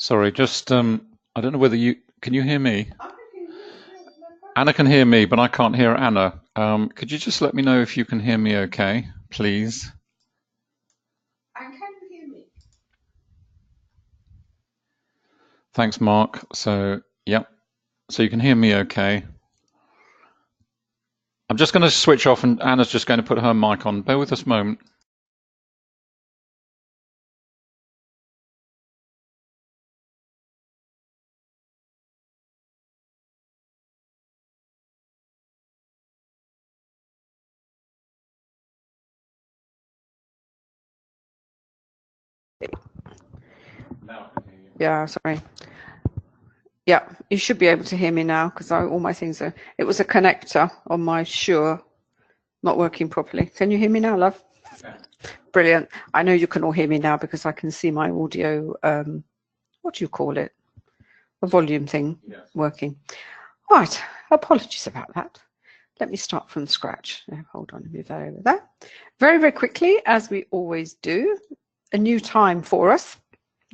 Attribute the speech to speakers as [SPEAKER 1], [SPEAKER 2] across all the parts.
[SPEAKER 1] Sorry, just I don't know whether you can you hear me? Anna can hear me, but I can't hear Anna. Could you just let me know if you can hear me okay, please? Thanks, Mark. So, yep. So you can hear me okay. I'm just going to switch off and Anna's just going to put her mic on. Bear with us a moment. Now I can hear you.
[SPEAKER 2] Yeah, sorry. Yeah, you should be able to hear me now because all my things are. It was a connector on my Shure not working properly. Can you hear me now, love?
[SPEAKER 1] Okay.
[SPEAKER 2] Brilliant. I know you can all hear me now because I can see my audio. What do you call it? A volume thing working. Right. Apologies about that. Let me start from scratch. Hold on, move that over there. Very, very quickly, as we always do, a new time for us.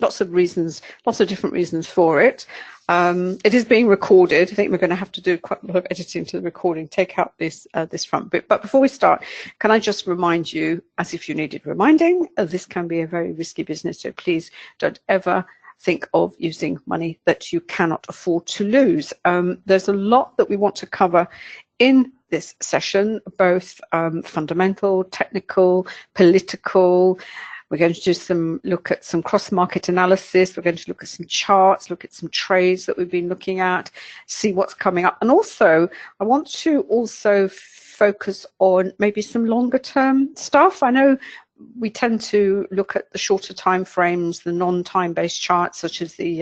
[SPEAKER 2] Lots of reasons, lots of different reasons for it. It is being recorded. I think we're going to have to do quite a lot of editing to the recording, take out this this front bit. But before we start, can I just remind you, as if you needed reminding, this can be a very risky business, so please don't ever think of using money that you cannot afford to lose. There's a lot that we want to cover in this session, both fundamental, technical, political. We're going to do look at some cross-market analysis. We're going to look at some charts, look at some trades that we've been looking at, see what's coming up. And also, I want to also focus on maybe some longer term stuff. I know we tend to look at the shorter time frames, the non-time-based charts, such as the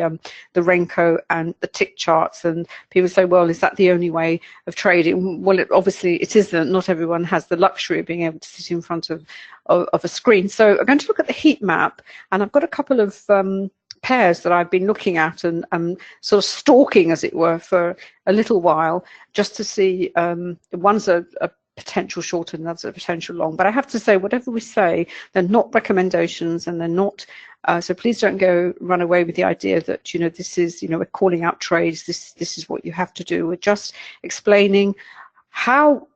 [SPEAKER 2] Renko and the tick charts, and people say, well, is that the only way of trading? Well, obviously it isn't. Not everyone has the luxury of being able to sit in front of a screen. So I'm going to look at the heat map, and I've got a couple of pairs that I've been looking at and sort of stalking, as it were, for a little while, just to see. One's a potential short and that's a potential long, but I have to say, whatever we say, they're not recommendations, and they're not so please don't run away with the idea that, you know, this is, you know, we're calling out trades, this is what you have to do. We're just explaining how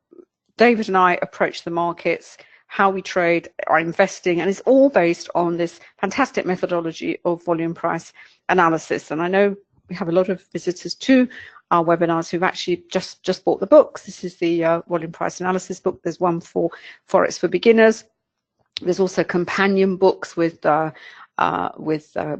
[SPEAKER 2] David and I approach the markets, how we trade, our investing, and it's all based on this fantastic methodology of volume price analysis. And I know we have a lot of visitors to our webinars who've actually just bought the books. This is the volume price analysis book. There's one for Forex for beginners. There's also companion books with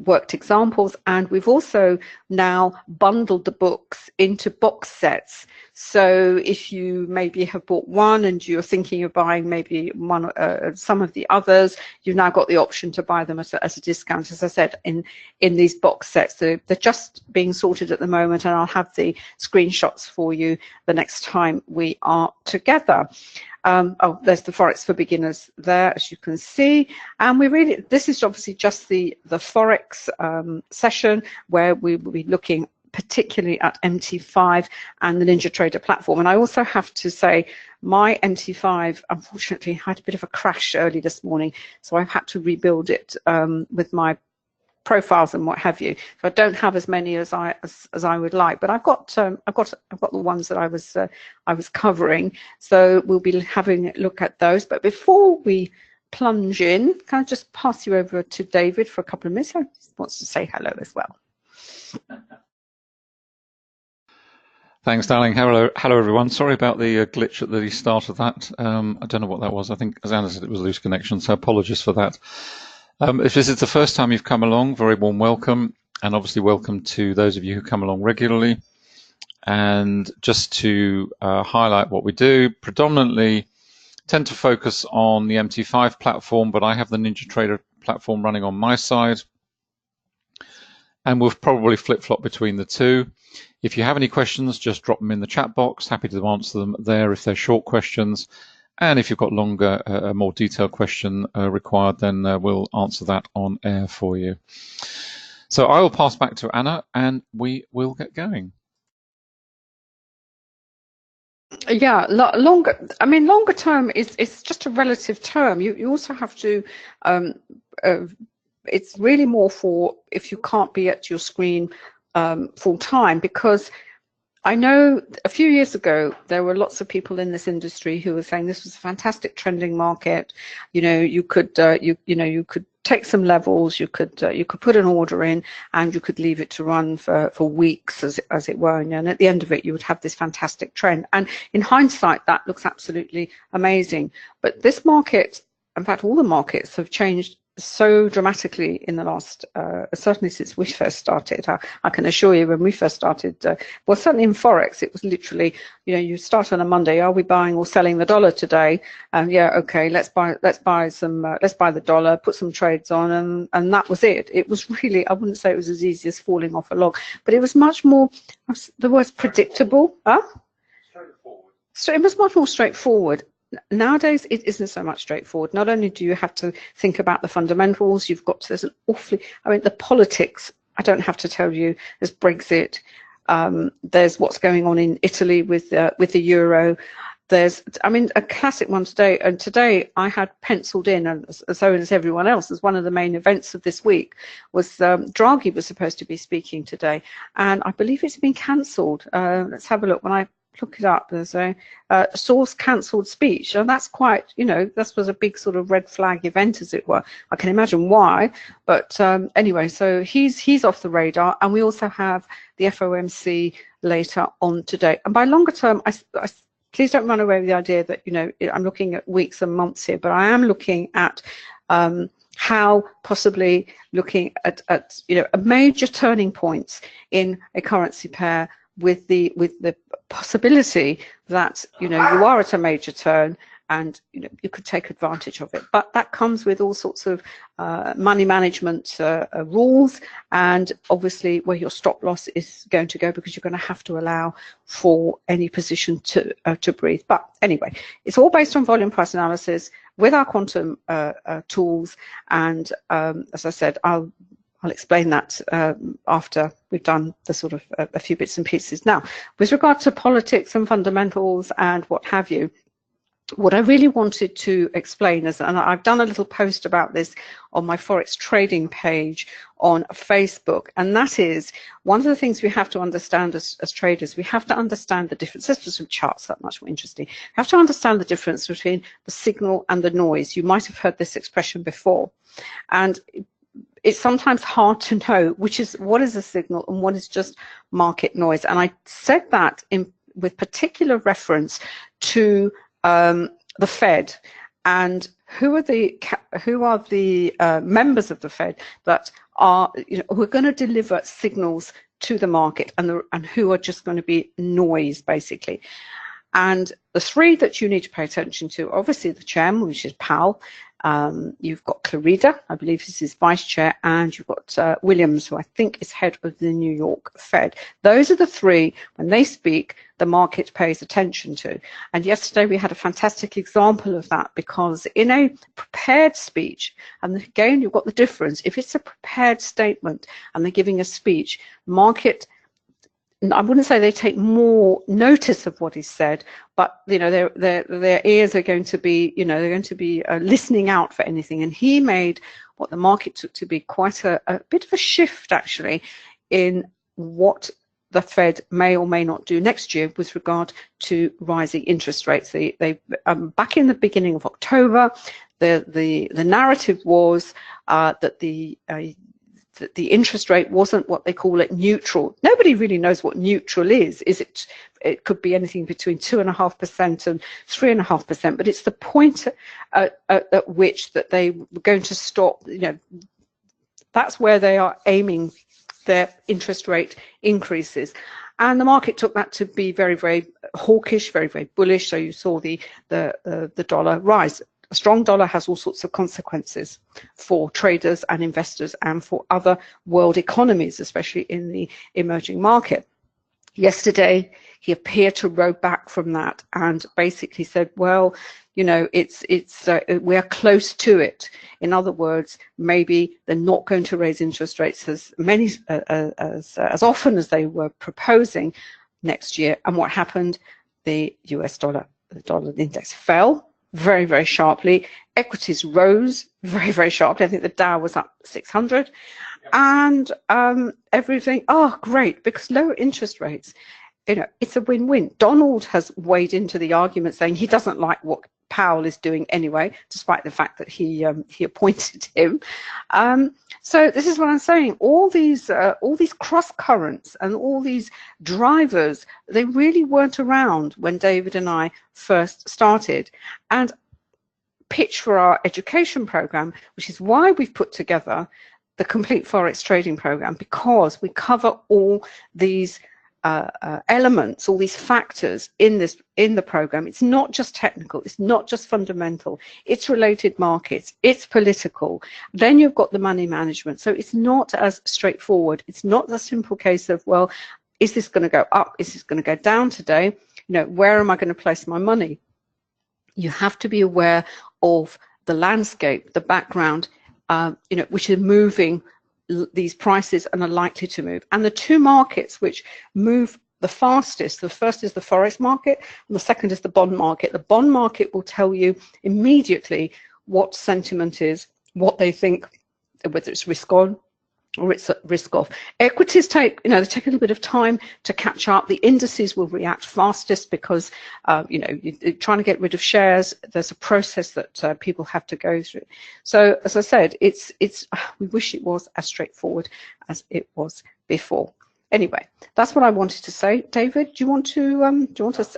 [SPEAKER 2] worked examples, and we've also now bundled the books into box sets. So if you maybe have bought one and you're thinking of buying maybe one, some of the others, you've now got the option to buy them at a discount, as I said, in these box sets. So they're just being sorted at the moment, and I'll have the screenshots for you the next time we are together. Oh, there's the Forex for beginners there, as you can see. And this is obviously just the Forex session, where we will be looking particularly at MT5 and the NinjaTrader platform. And I also have to say, my MT5 unfortunately had a bit of a crash early this morning, so I've had to rebuild it with my profiles and what have you. So I don't have as many as I would like, but I've got the ones that I was covering. So we'll be having a look at those. But before we plunge in, can I just pass you over to David for a couple of minutes? He wants to say hello as well.
[SPEAKER 1] Thanks, darling. Hello, everyone. Sorry about the glitch at the start of that. I don't know what that was. I think, as Anna said, it was a loose connection, so apologies for that. If this is the first time you've come along, very warm welcome, and obviously welcome to those of you who come along regularly. And just to highlight what we do, predominantly tend to focus on the MT5 platform, but I have the NinjaTrader platform running on my side, and we'll probably flip-flop between the two. If you have any questions, just drop them in the chat box. Happy to answer them there if they're short questions. And if you've got longer, a more detailed question required, then we'll answer that on air for you. So I will pass back to Anna, and we will get going.
[SPEAKER 2] Yeah, longer. I mean, longer term is just a relative term. You also have to it's really more for if you can't be at your screen full time, because I know a few years ago there were lots of people in this industry who were saying this was a fantastic trending market. You know, you could you could take some levels, you could put an order in, and you could leave it to run for weeks, as it were, and at the end of it you would have this fantastic trend. And in hindsight, that looks absolutely amazing. But this market, in fact, all the markets have changed so dramatically in the last, certainly since we first started. I can assure you, when we first started, well, certainly in Forex, it was literally, you know, you start on a Monday, are we buying or selling the dollar today? Yeah, okay, let's buy the dollar, put some trades on, and that was it. It was really, I wouldn't say it was as easy as falling off a log, but it was much more, the word's predictable, huh? Straightforward. So it was much more straightforward. Nowadays, it isn't so much straightforward. Not only do you have to think about the fundamentals, you've got to, there's an awfully, I mean, the politics, I don't have to tell you, there's Brexit, there's what's going on in Italy with the euro. There's, I mean, a classic one today, and today I had penciled in, and so as everyone else, as one of the main events of this week, was Draghi was supposed to be speaking today, and I believe it's been cancelled. Let's have a look. When I look it up, there's a source cancelled speech, and that's quite, you know, this was a big sort of red flag event, as it were. I can imagine why, but anyway, so he's off the radar, and we also have the FOMC later on today. And by longer term, I please don't run away with the idea that, you know, I'm looking at weeks and months here, but I am looking at how possibly looking at you know, a major turning points in a currency pair, with the possibility that, you know, you are at a major turn, and, you know, you could take advantage of it. But that comes with all sorts of money management rules, and obviously where your stop loss is going to go, because you're going to have to allow for any position to breathe. But anyway, it's all based on volume price analysis with our quantum tools, and as I said, I'll explain that after we've done the sort of a few bits and pieces. Now, with regard to politics and fundamentals and what have you, what I really wanted to explain is, and I've done a little post about this on my Forex trading page on Facebook, and that is one of the things we have to understand as traders. We have to understand the difference. This was some charts that much more interesting. We have to understand the difference between the signal and the noise. You might have heard this expression before, and it's sometimes hard to know what is a signal and what is just market noise. And I said that with particular reference to the Fed, and who are the members of the Fed that are, you know, who are going to deliver signals to the market, and who are just going to be noise, basically. And the three that you need to pay attention to, obviously the chairman, which is Powell. You've got Clarida, I believe this is vice chair, and you've got Williams, who I think is head of the New York Fed. Those are the three, when they speak, the market pays attention to. And yesterday we had a fantastic example of that, because in a prepared speech, and again, you've got the difference. If it's a prepared statement and they're giving a speech, market, I wouldn't say they take more notice of what is said, but, you know, their ears are going to be, you know, they're going to be listening out for anything. And he made what the market took to be quite a bit of a shift, actually, in what the Fed may or may not do next year with regard to rising interest rates. They back in the beginning of October, the narrative was that the interest rate wasn't what they call it neutral. Nobody really knows what neutral is. It could be anything between 2.5% and 3.5%, but it's the point at which that they were going to stop, you know, that's where they are aiming their interest rate increases. And the market took that to be very, very hawkish, very, very bullish. So you saw the dollar rise. A strong dollar has all sorts of consequences for traders and investors and for other world economies, especially in the emerging market. Yesterday, he appeared to row back from that and basically said, well, you know, we're close to it. In other words, maybe they're not going to raise interest rates as often as they were proposing next year. And what happened? The US dollar, the dollar index fell very, very sharply. Equities rose very, very sharply. I think the Dow was up 600. And everything, oh, great, because lower interest rates, you know, it's a win-win. Donald has weighed into the argument saying he doesn't like what Powell is doing anyway, despite the fact that he appointed him. So this is what I'm saying. All these cross currents and all these drivers, they really weren't around when David and I first started. And pitch for our education program, which is why we've put together the Complete Forex Trading Program, because we cover all these elements, all these factors in the program. It's not just technical, it's not just fundamental, it's related markets, it's political. Then you've got the money management. So it's not as straightforward. It's not the simple case of, well, is this going to go up? Is this going to go down today? You know, where am I going to place my money? You have to be aware of the landscape, the background, you know, which are moving these prices and are likely to move. And the two markets which move the fastest, the first is the forex market and the second is the bond market. The bond market will tell you immediately what sentiment is, what they think, whether it's risk on or it's risk off. Equities take, you know, they take a little bit of time to catch up. The indices will react fastest because, you know, you're trying to get rid of shares. There's a process that people have to go through. So, as I said, we wish it was as straightforward as it was before. Anyway, that's what I wanted to say. David, do you want to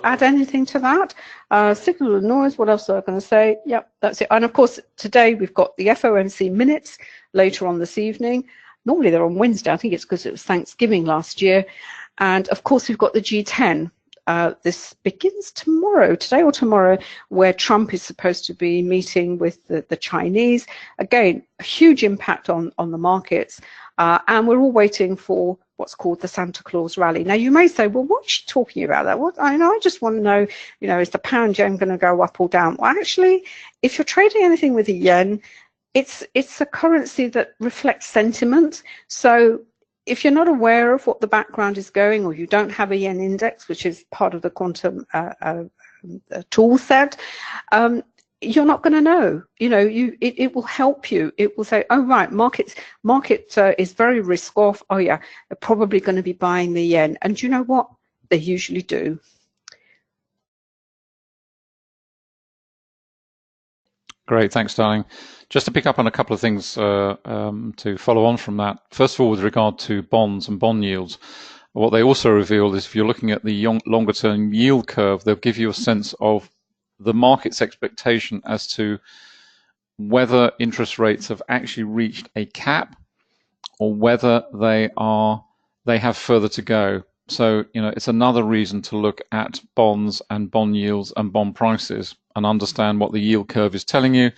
[SPEAKER 2] add anything to that? Signal and noise. What else am I going to say? Yep, that's it. And of course, today we've got the FOMC minutes later on this evening. Normally they're on Wednesday. I think it's because it was Thanksgiving last year. And of course, we've got the G10. This begins tomorrow, today or tomorrow, where Trump is supposed to be meeting with the Chinese. Again, a huge impact on the markets. And we're all waiting for what's called the Santa Claus rally. Now, you may say, well, what's she talking about that? What I just want to know, you know, is the pound yen going to go up or down? Well, actually, if you're trading anything with the yen, it's a currency that reflects sentiment. So if you're not aware of what the background is going, or you don't have a yen index, which is part of the quantum tool set, you're not going to know. You know, it will help you. It will say, oh right, market is very risk off. Oh yeah, they're probably going to be buying the yen. And you know what? They usually do.
[SPEAKER 1] Great, thanks, darling. Just to pick up on a couple of things to follow on from that. First of all, with regard to bonds and bond yields, what they also reveal is if you're looking at the longer term yield curve, they'll give you a sense of the market's expectation as to whether interest rates have actually reached a cap or whether they have further to go. So, you know, it's another reason to look at bonds and bond yields and bond prices and understand what the yield curve is telling you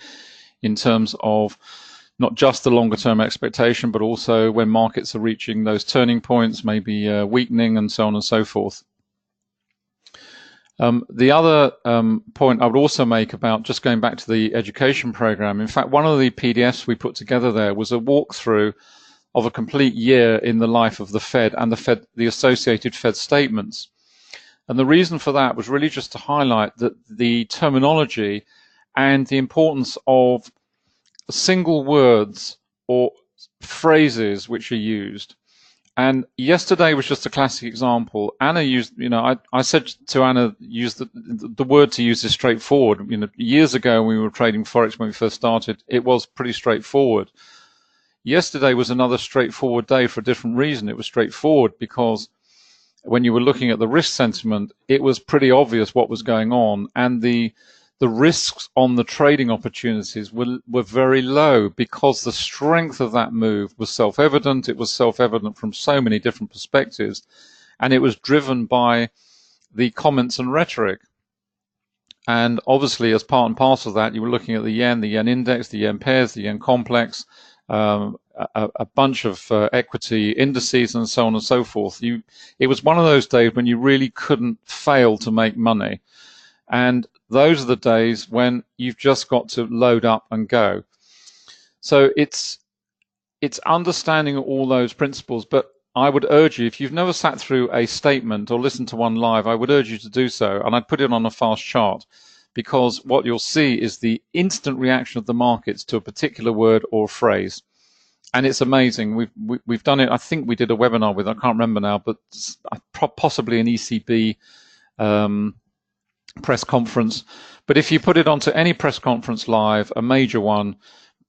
[SPEAKER 1] in terms of not just the longer term expectation, but also when markets are reaching those turning points, maybe weakening and so on and so forth. The other point I would also make about just going back to the education program, in fact, one of the PDFs we put together there was a walkthrough of a complete year in the life of the Fed and the associated Fed statements. And the reason for that was really just to highlight that the terminology and the importance of single words or phrases which are used. And yesterday was just a classic example. Anna used, you know, I said to Anna, use the word to use is straightforward. You know, years ago when we were trading Forex when we first started, it was pretty straightforward. Yesterday was another straightforward day for a different reason. It was straightforward because when you were looking at the risk sentiment, it was pretty obvious what was going on, and the risks on the trading opportunities were very low because the strength of that move was self-evident. It was self-evident from so many different perspectives, and it was driven by the comments and rhetoric. And obviously, as part and parcel of that, you were looking at the yen index, the yen pairs, the yen complex, a bunch of equity indices and so on and so forth. It was one of those days when you really couldn't fail to make money. And those are the days when you've just got to load up and go. So it's understanding all those principles. But I would urge you, if you've never sat through a statement or listened to one live, I would urge you to do so. And I'd put it on a fast chart, because what you'll see is the instant reaction of the markets to a particular word or phrase. And it's amazing. We've done it. I think we did a webinar with, I can't remember now, but possibly an ECB press conference. But if you put it onto any press conference live, a major one,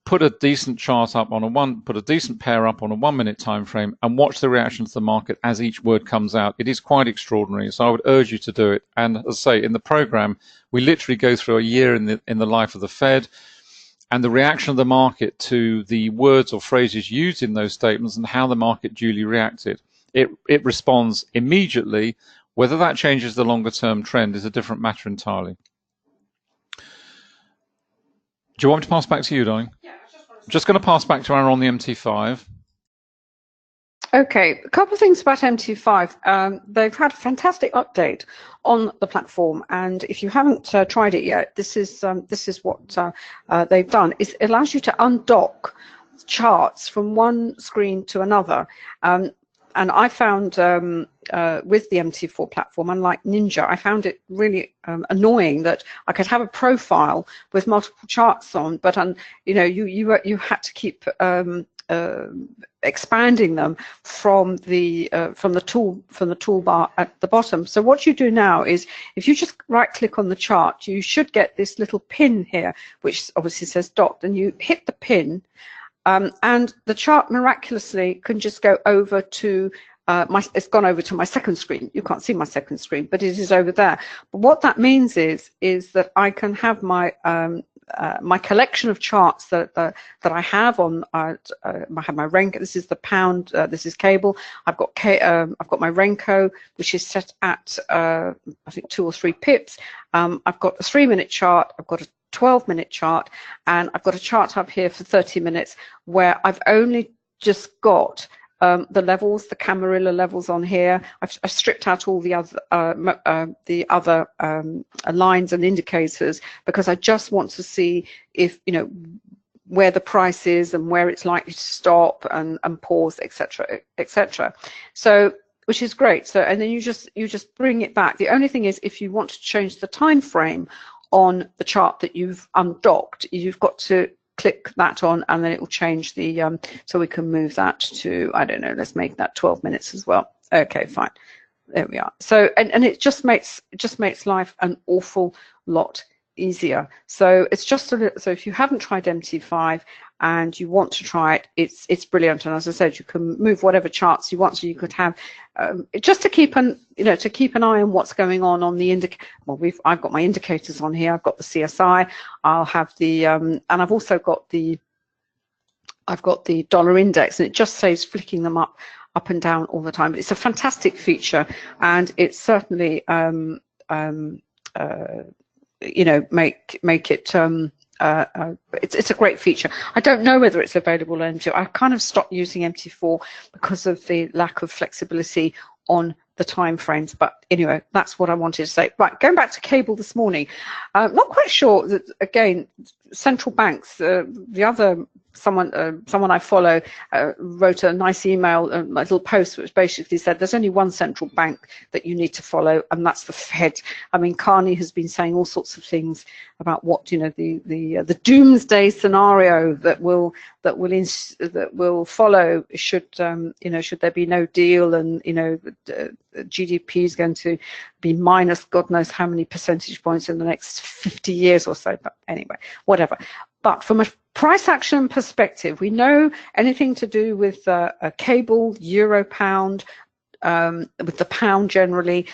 [SPEAKER 1] put a decent chart up on put a decent pair up on a 1 minute time frame, and watch the reaction to the market as each word comes out. It is quite extraordinary. So I would urge you to do it. And as I say, in the program, we literally go through a year in the life of the Fed, and the reaction of the market to the words or phrases used in those statements and how the market duly reacted. It responds immediately. Whether that changes the longer term trend is a different matter entirely. Do you want me to pass back to you, darling? Yeah, just going to pass back to Anna on the MT5.
[SPEAKER 2] Okay, a couple of things about MT5. They've had a fantastic update on the platform, and if you haven't tried it yet, this is what they've done. It allows you to undock charts from one screen to another. And I found with the MT4 platform, unlike Ninja, I found it really annoying that I could have a profile with multiple charts on, but you had to keep expanding them from the toolbar at the bottom. So what you do now is, if you just right click on the chart, you should get this little pin here, which obviously says docked, and you hit the pin. And the chart miraculously can just go over to it's gone over to my second screen. You can't see my second screen, but it is over there. But what that means is that I can have my my collection of charts that I have on. I have my Renko. This is the pound. This is cable. I've got my Renko, which is set at I think 2 or 3 pips. I've got a 3-minute chart. I've got a 12-minute chart, and I've got a chart up here for 30 minutes where I've only just got the levels, the Camarilla levels on here. I've stripped out all the other lines and indicators, because I just want to see if, where the price is and where it's likely to stop and pause, etc., etc. So, which is great. So, and then you just bring it back. The only thing is, if you want to change the time frame on the chart that you've undocked, you've got to click that on, and then it will change the so we can move that to, I don't know, let's make that 12 minutes as well. Okay, fine, there we are. So and it just makes life an awful lot easier. So it's just so if you haven't tried MT5 and you want to try it, it's brilliant. And as I said, you can move whatever charts you want. So you could have just to keep an eye on what's going on the indicator. Well, I've got my indicators on here. I've got the CSI. I'll have the and I've also got the dollar index, and it just saves flicking them up and down all the time. But it's a fantastic feature, and it's certainly make it it's a great feature. I don't know whether it's available on MT4. I kind of stopped using MT4 because of the lack of flexibility on the time frames, but anyway, that's what I wanted to say. Right, going back to cable this morning, not quite sure that, again, central banks, the other someone I follow wrote a nice email, a little post, which basically said there's only one central bank that you need to follow, and that's the Fed. I mean, Carney has been saying all sorts of things about what, the doomsday scenario that will follow should should there be no deal, and GDP is going to be minus God knows how many percentage points in the next 50 years or so. But anyway, whatever. But from a price action perspective, we know anything to do with a cable, euro pound, with the pound generally,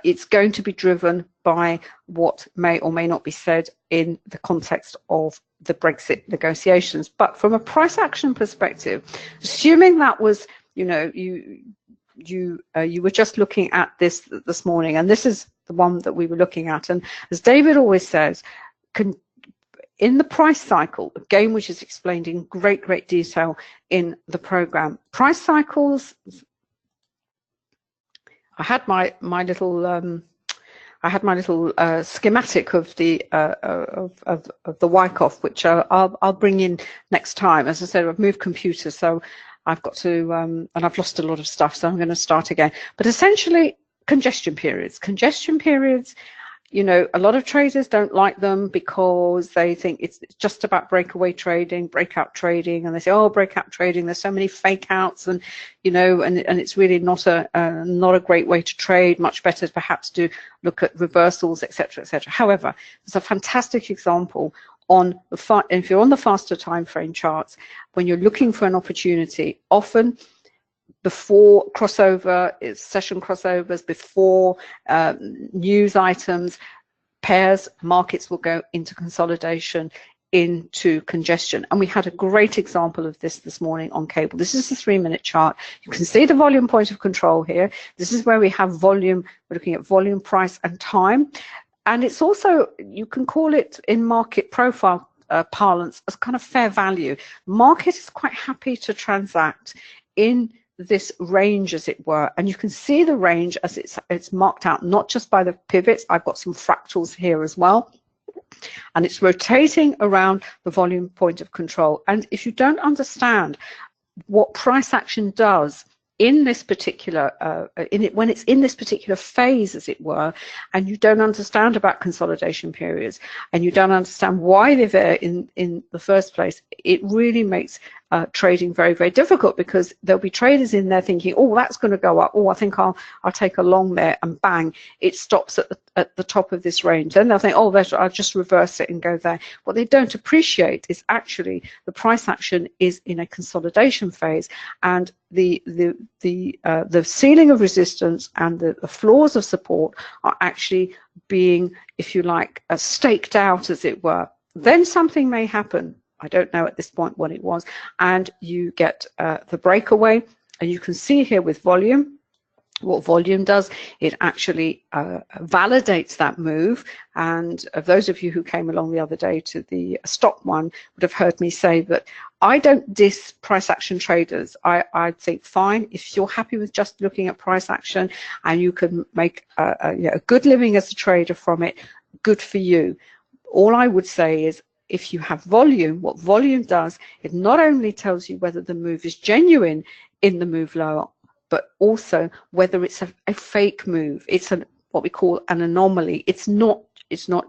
[SPEAKER 2] it's going to be driven by what may or may not be said in the context of the Brexit negotiations. But from a price action perspective, assuming that was, you were just looking at this morning, and this is the one that we were looking at, and as David always says, in the price cycle, again, which is explained in great detail in the program, price cycles. I had my little schematic of the Wyckoff, which I'll bring in next time. As I said, I've moved computers, so I've got to and I've lost a lot of stuff, so I'm going to start again. But essentially, congestion periods. Congestion periods, You know, a lot of traders don't like them because they think it's just about breakaway trading, breakout trading, and they say, oh, breakout trading, there's so many fake outs, and you know, and it's really not a great way to trade. Much better perhaps to look at reversals, etc., etc. However, there's a fantastic example on the if you're on the faster time frame charts, when you're looking for an opportunity, often before crossover, session crossovers, before news items, pairs, markets will go into consolidation, into congestion. And we had a great example of this morning on cable. This is the 3-minute chart. You can see the volume point of control here. This is where we have volume. We're looking at volume, price, and time. And it's also, you can call it in market profile parlance as kind of fair value. Market is quite happy to transact in this range, as it were, and you can see the range as it's marked out, not just by the pivots. I've got some fractals here as well, and it's rotating around the volume point of control. And if you don't understand what price action does in this particular when it's in this particular phase, as it were, and you don't understand about consolidation periods, and you don't understand why they're there in the first place, it really makes trading very, very difficult, because there'll be traders in there thinking, oh, that's going to go up, oh, I think I'll take a long there, and bang, it stops at the top of this range. Then they'll think, oh, I'll just reverse it and go there. What they don't appreciate is actually the price action is in a consolidation phase, and the ceiling of resistance and the floors of support are actually being, if you like, staked out, as it were. Then something may happen. I don't know at this point what it was, and you get the breakaway. And you can see here with volume, what volume does, it actually validates that move. And of those of you who came along the other day to the stock one would have heard me say that I don't diss price action traders. I think, fine, if you're happy with just looking at price action and you can make a good living as a trader from it, good for you. All I would say is, if you have volume, what volume does, it not only tells you whether the move is genuine in the move lower, but also whether it's a fake move. It's what we call an anomaly. It's not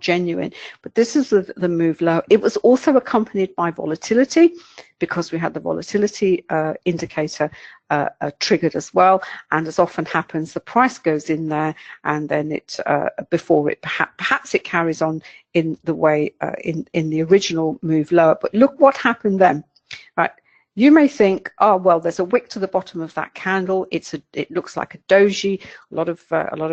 [SPEAKER 2] genuine. But this is the move low. It was also accompanied by volatility, because we had the volatility indicator triggered as well. And as often happens, the price goes in there, and then it before it perhaps it carries on in the way in the original move lower. But look what happened then, right? You may think, oh well, there's a wick to the bottom of that candle. It looks like a doji. A lot of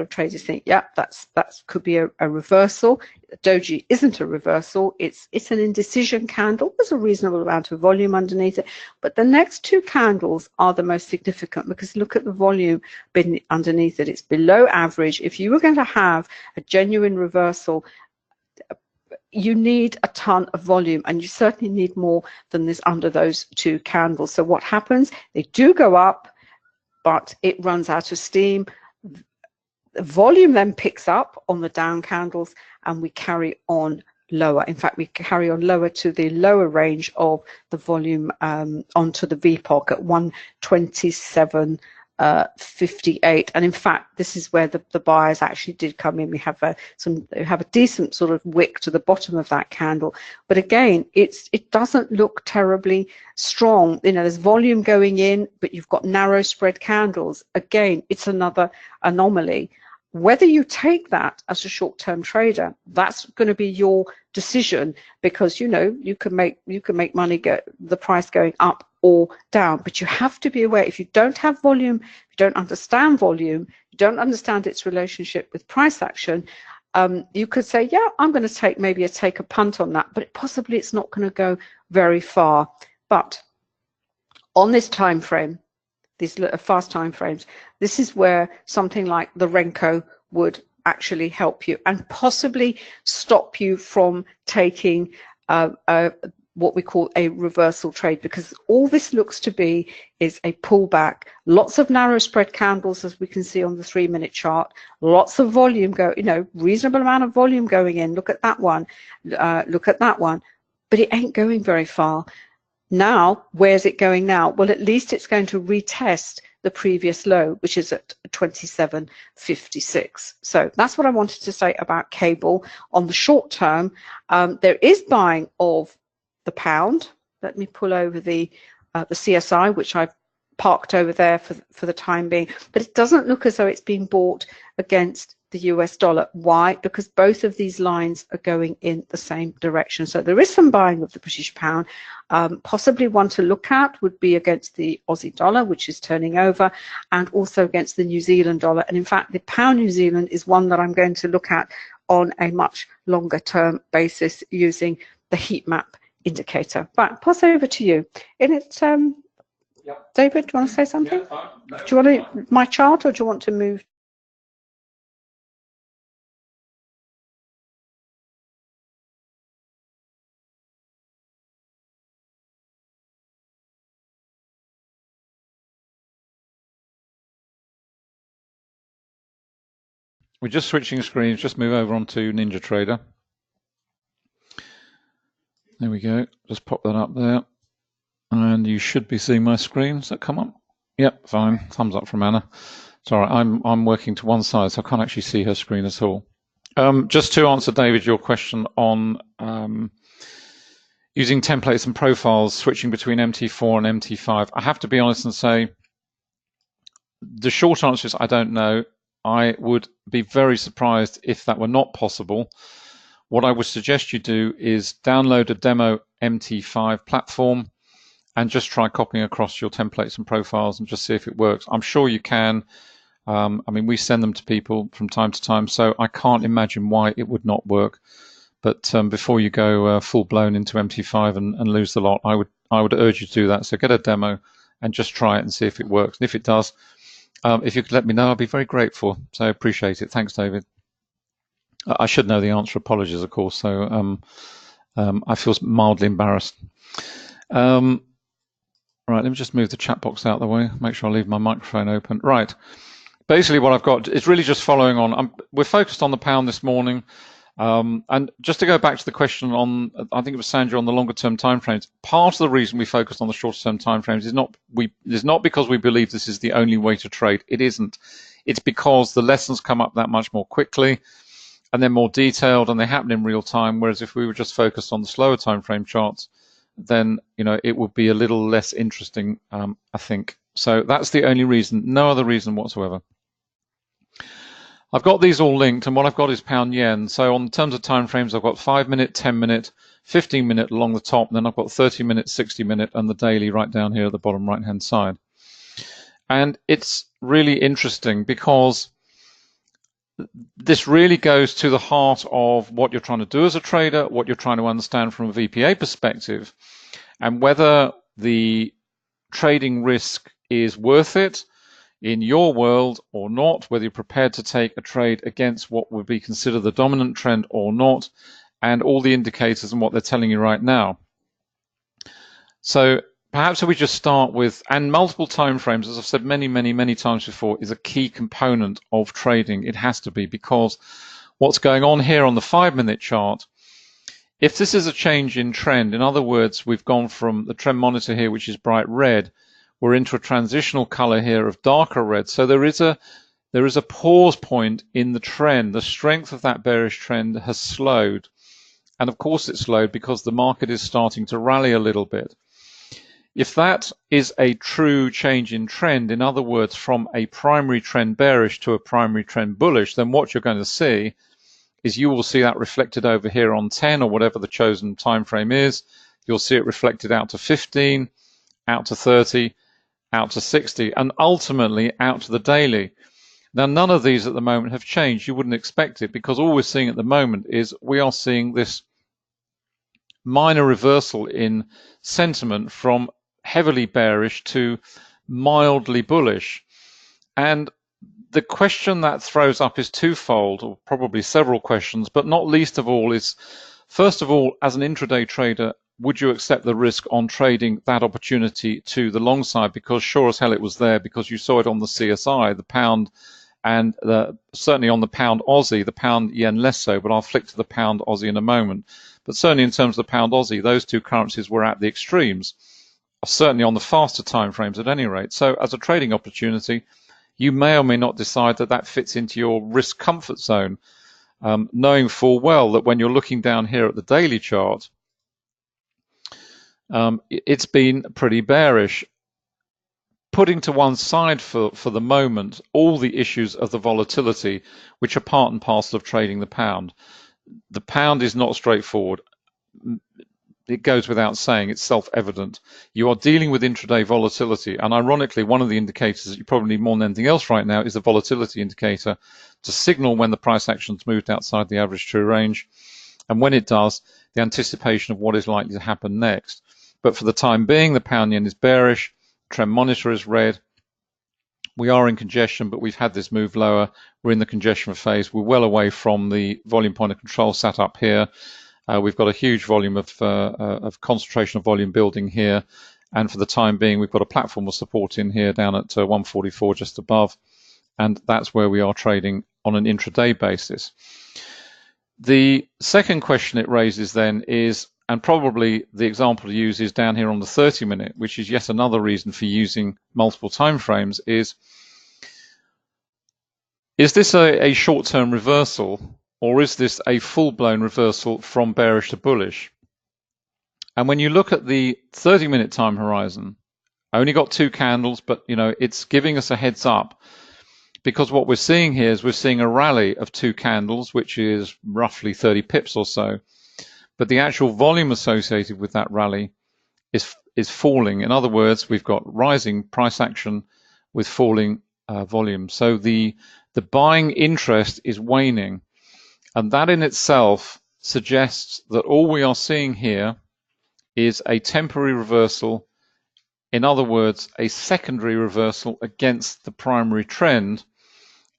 [SPEAKER 2] traders think, yeah, that could be a reversal. A doji isn't a reversal. It's an indecision candle. There's a reasonable amount of volume underneath it, but the next two candles are the most significant, because look at the volume underneath it. It's below average. If you were going to have a genuine reversal, you need a ton of volume, and you certainly need more than this under those two candles. So what happens? They do go up, but it runs out of steam. The volume then picks up on the down candles, and we carry on lower. In fact, we carry on lower to the lower range of the volume onto the VPOC at 127.58, and in fact this is where the buyers actually did come in. We have a decent sort of wick to the bottom of that candle, but again it doesn't look terribly strong. You know, there's volume going in, but you've got narrow spread candles. Again, it's another anomaly. Whether you take that as a short-term trader, that's going to be your decision, because you know you can make money, get the price going up or down. But you have to be aware, if you don't have volume, if you don't understand volume, you don't understand its relationship with price action, you could say, yeah, I'm going to take a punt on that, but possibly it's not going to go very far. But on this time frame, these fast time frames, this is where something like the Renko would actually help you and possibly stop you from taking what we call a reversal trade, because all this looks to be is a pullback. Lots of narrow spread candles, as we can see on the 3-minute chart. Lots of volume reasonable amount of volume going in. Look at that one. Look at that one. But it ain't going very far. Now, where's it going now? Well, at least it's going to retest the previous low, which is at 27.56. So that's what I wanted to say about cable. On the short term, there is buying of the pound. Let me pull over the CSI, which I've parked over there for the time being, but it doesn't look as though it's being bought against the US dollar. Why? Because both of these lines are going in the same direction. So there is some buying of the British pound. Possibly one to look at would be against the Aussie dollar, which is turning over, and also against the New Zealand dollar. And in fact, the pound New Zealand is one that I'm going to look at on a much longer term basis using the heat map indicator. But pass over to you. In it, David, do you want to say something?
[SPEAKER 1] Yeah, no,
[SPEAKER 2] do you want my chart, or do you want to move?
[SPEAKER 1] We're just switching screens. Just move over onto NinjaTrader. There we go. Just pop that up there. And you should be seeing my screen. Does that come up? Yep, fine. Thumbs up from Anna. It's all right. I'm working to one side, so I can't actually see her screen at all. Just to answer, David, your question on using templates and profiles, switching between MT4 and MT5. I have to be honest and say the short answer is I don't know. I would be very surprised if that were not possible. What I would suggest you do is download a demo MT5 platform and just try copying across your templates and profiles and just see if it works. I'm sure you can. I mean, we send them to people from time to time, so I can't imagine why it would not work. But before you go full blown into MT5 and lose the lot, I would urge you to do that. So get a demo and just try it and see if it works. And if it does, if you could let me know, I'd be very grateful. So I appreciate it. Thanks, David. I should know the answer. Apologies, of course. So I feel mildly embarrassed. Right, let me just move the chat box out of the way. Make sure I leave my microphone open. Right. Basically, what I've got is really just following on. We're focused on the pound this morning. And just to go back to the question on, I think it was Sandra, on the longer term timeframes, part of the reason we focused on the shorter term timeframes is not because we believe this is the only way to trade. It isn't. It's because the lessons come up that much more quickly and they're more detailed and they happen in real time. Whereas if we were just focused on the slower timeframe charts, then it would be a little less interesting, I think. So that's the only reason, no other reason whatsoever. I've got these all linked, and what I've got is pound yen. So on terms of time frames, I've got 5-minute, 10-minute, 15-minute along the top, and then I've got 30-minute, 60-minute, and the daily right down here at the bottom right-hand side. And it's really interesting because this really goes to the heart of what you're trying to do as a trader, what you're trying to understand from a VPA perspective, and whether the trading risk is worth it in your world or not, whether you're prepared to take a trade against what would be considered the dominant trend or not, and all the indicators and what they're telling you right now. So perhaps if we just start with, and multiple time frames, as I've said many times before, is a key component of trading. It has to be, because what's going on here on the 5-minute chart, if this is a change in trend, in other words, we've gone from the trend monitor here, which is bright red, we're into a transitional color here of darker red. So there is a pause point in the trend. The strength of that bearish trend has slowed. And of course it slowed because the market is starting to rally a little bit. If that is a true change in trend, in other words, from a primary trend bearish to a primary trend bullish, then what you're going to see is you will see that reflected over here on 10 or whatever the chosen time frame is. You'll see it reflected out to 15, out to 30, out to 60, and ultimately out to the daily. Now, none of these at the moment have changed. You wouldn't expect it, because all we're seeing at the moment is we are seeing this minor reversal in sentiment from heavily bearish to mildly bullish. And the question that throws up is twofold, or probably several questions, but not least of all is, first of all, as an intraday trader, would you accept the risk on trading that opportunity to the long side? Because sure as hell it was there, because you saw it on the CSI, the pound, and certainly on the pound Aussie, the pound yen less so, but I'll flick to the pound Aussie in a moment. But certainly in terms of the pound Aussie, those two currencies were at the extremes. certainly on the faster timeframes at any rate. So as a trading opportunity, you may or may not decide that that fits into your risk comfort zone, knowing full well that when you're looking down here at the daily chart, it's been pretty bearish. Putting to one side for the moment all the issues of the volatility, which are part and parcel of trading the pound. The pound is not straightforward. It goes without saying, it's self-evident. You are dealing with intraday volatility, and ironically, one of the indicators that you probably need more than anything else right now is the volatility indicator to signal when the price action's moved outside the average true range, and when it does, the anticipation of what is likely to happen next. But for the time being, the pound yen is bearish, trend monitor is red. We are in congestion, but we've had this move lower. We're in the congestion phase. We're well away from the volume point of control sat up here. We've got a huge volume of concentration of volume building here. And for the time being, we've got a platform of support in here down at 144 just above. And that's where we are trading on an intraday basis. The second question it raises then is, and probably the example to use is down here on the 30-minute, which is yet another reason for using multiple timeframes, is this a short-term reversal, or is this a full-blown reversal from bearish to bullish? And when you look at the 30-minute time horizon, I only got 2 candles, but it's giving us a heads up, because what we're seeing here is we're seeing a rally of 2 candles, which is roughly 30 pips or so. But the actual volume associated with that rally is falling. In other words, we've got rising price action with falling volume. So the buying interest is waning, and that in itself suggests that all we are seeing here is a temporary reversal. In other words, a secondary reversal against the primary trend.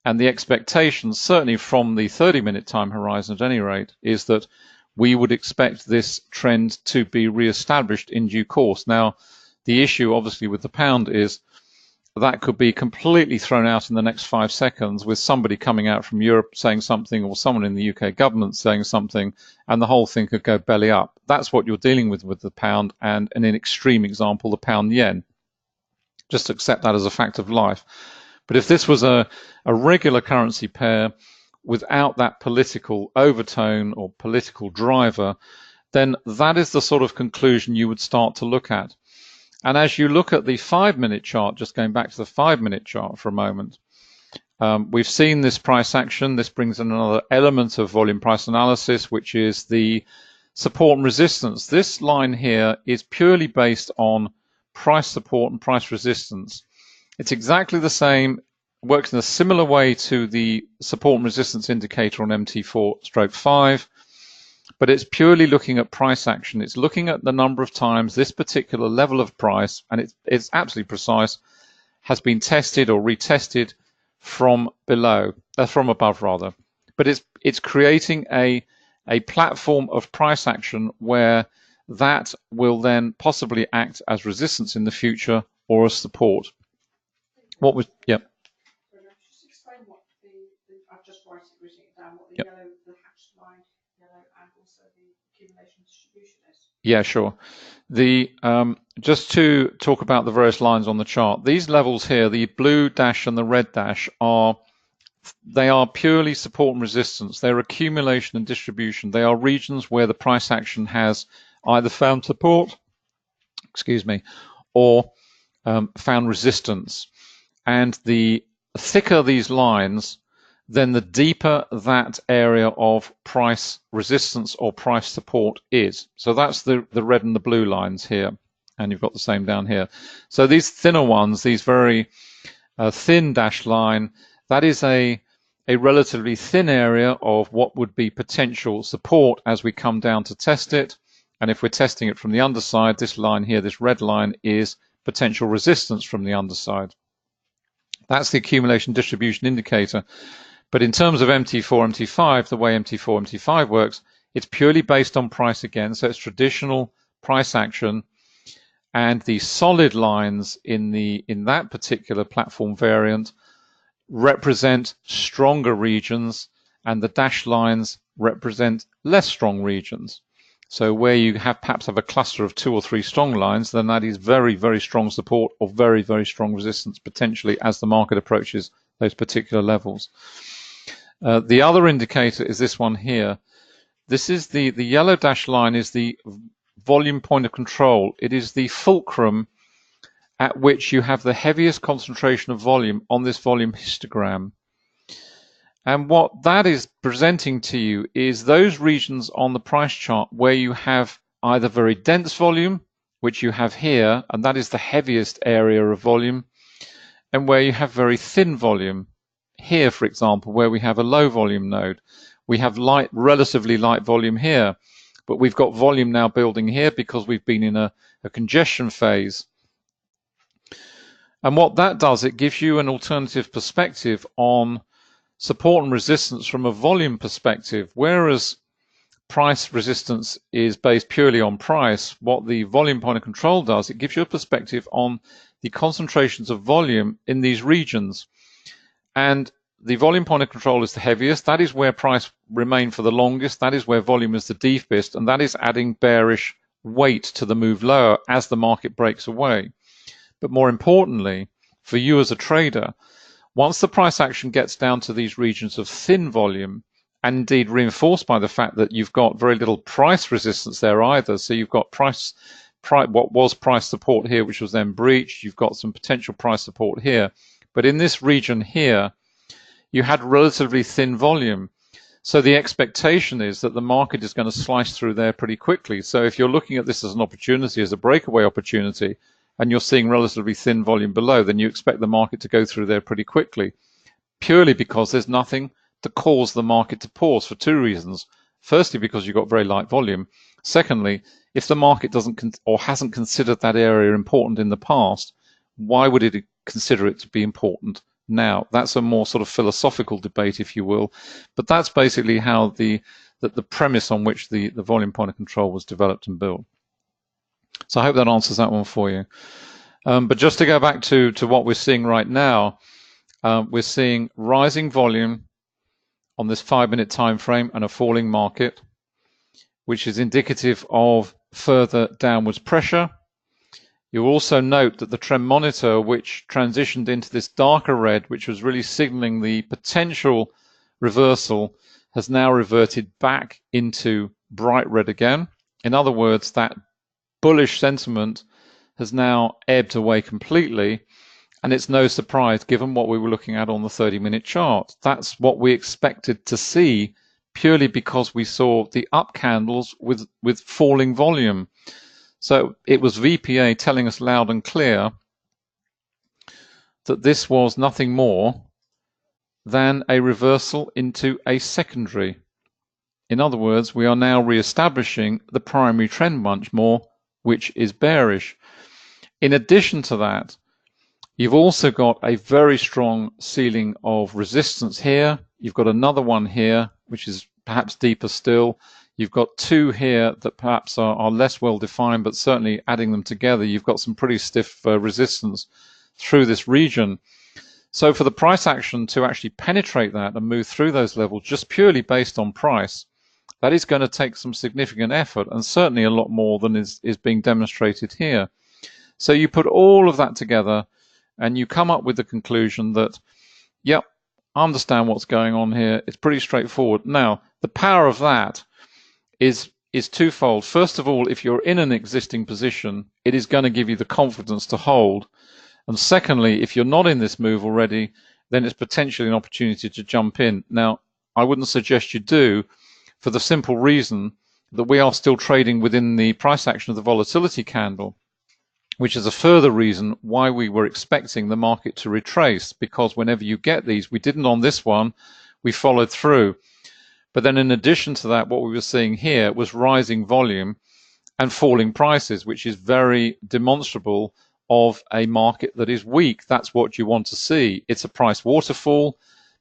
[SPEAKER 1] And the expectation, certainly from the 30-minute time horizon at any rate, is that we would expect this trend to be re-established in due course. Now, the issue obviously with the pound is that could be completely thrown out in the next 5 seconds with somebody coming out from Europe saying something, or someone in the UK government saying something, and the whole thing could go belly up. That's what you're dealing with the pound, and in an extreme example, the pound yen. Just accept that as a fact of life. But if this was a regular currency pair without that political overtone or political driver, then that is the sort of conclusion you would start to look at. And as you look at the 5-minute chart, just going back to the 5-minute chart for a moment, we've seen this price action. This brings in another element of volume price analysis, which is the support and resistance. This line here is purely based on price support and price resistance. It's exactly the same, works in a similar way to the support and resistance indicator on MT4/5, but it's purely looking at price action. It's looking at the number of times this particular level of price, and it's absolutely precise, has been tested or retested from below, from above rather. But it's creating a platform of price action where that will then possibly act as resistance in the future or as support. What was, yeah.
[SPEAKER 2] Just explain what I've just written it down, what the
[SPEAKER 1] Yep.
[SPEAKER 2] yellow, the hatched line, yellow, and also the accumulation distribution is.
[SPEAKER 1] Yeah, sure. Just to talk about the various lines on the chart, these levels here, the blue dash and the red dash, they are purely support and resistance. They're accumulation and distribution. They are regions where the price action has either found support, or found resistance. And the thicker these lines, then the deeper that area of price resistance or price support is. So that's the red and the blue lines here, and you've got the same down here. So these thinner ones, these very thin dashed line, that is a relatively thin area of what would be potential support as we come down to test it. And if we're testing it from the underside, this line here, this red line, is potential resistance from the underside. That's the accumulation distribution indicator. But in terms of MT4, MT5, the way MT4, MT5 works, it's purely based on price again. So it's traditional price action. And the solid lines in that particular platform variant represent stronger regions, and the dashed lines represent less strong regions. So where you perhaps have a cluster of 2 or 3 strong lines, then that is very, very strong support or very, very strong resistance potentially as the market approaches those particular levels. The other indicator is this one here. This is the yellow dashed line is the volume point of control. It is the fulcrum at which you have the heaviest concentration of volume on this volume histogram. And what that is presenting to you is those regions on the price chart where you have either very dense volume, which you have here, and that is the heaviest area of volume, and where you have very thin volume. Here, for example, where we have a low volume node, we have relatively light volume here, but we've got volume now building here because we've been in a congestion phase. And what that does, it gives you an alternative perspective on support and resistance from a volume perspective, whereas price resistance is based purely on price. What the volume point of control does, it gives you a perspective on the concentrations of volume in these regions. And the volume point of control is the heaviest. That is where price remained for the longest. That is where volume is the deepest, and that is adding bearish weight to the move lower as the market breaks away. But more importantly, for you as a trader, once the price action gets down to these regions of thin volume, and indeed reinforced by the fact that you've got very little price resistance there either, so you've got what was price support here, which was then breached, you've got some potential price support here, but in this region here, you had relatively thin volume. So the expectation is that the market is going to slice through there pretty quickly. So if you're looking at this as an opportunity, as a breakaway opportunity, and you're seeing relatively thin volume below, then you expect the market to go through there pretty quickly, purely because there's nothing to cause the market to pause for 2 reasons. Firstly, because you've got very light volume. Secondly, if the market doesn't or hasn't considered that area important in the past, why would it consider it to be important now? That's a more sort of philosophical debate, if you will, but that's basically how the premise on which the volume point of control was developed and built. So I hope that answers that one for you. But just to go back to what we're seeing right now, we're seeing rising volume on this 5-minute time frame and a falling market, which is indicative of further downwards pressure. You'll also note that the trend monitor, which transitioned into this darker red, which was really signaling the potential reversal, has now reverted back into bright red again. In other words, that bullish sentiment has now ebbed away completely, and it's no surprise given what we were looking at on the 30-minute chart. That's what we expected to see, purely because we saw the up candles with falling volume. So it was VPA telling us loud and clear that this was nothing more than a reversal into a secondary. In other words, we are now re-establishing the primary trend much more, which is bearish. In addition to that, you've also got a very strong ceiling of resistance here. You've got another one here, which is perhaps deeper still. You've got 2 here that perhaps are less well defined, but certainly adding them together, you've got some pretty stiff resistance through this region. So for the price action to actually penetrate that and move through those levels just purely based on price, that is going to take some significant effort, and certainly a lot more than is being demonstrated here. So you put all of that together and you come up with the conclusion that, yep, I understand what's going on here. It's pretty straightforward. Now, the power of that is twofold. First of all, if you're in an existing position, it is going to give you the confidence to hold. And secondly, if you're not in this move already, then it's potentially an opportunity to jump in. Now, I wouldn't suggest you do, for the simple reason that we are still trading within the price action of the volatility candle, which is a further reason why we were expecting the market to retrace, because whenever you get these, we didn't on this one, we followed through. But then in addition to that, what we were seeing here was rising volume and falling prices, which is very demonstrable of a market that is weak. That's what you want to see. It's a price waterfall.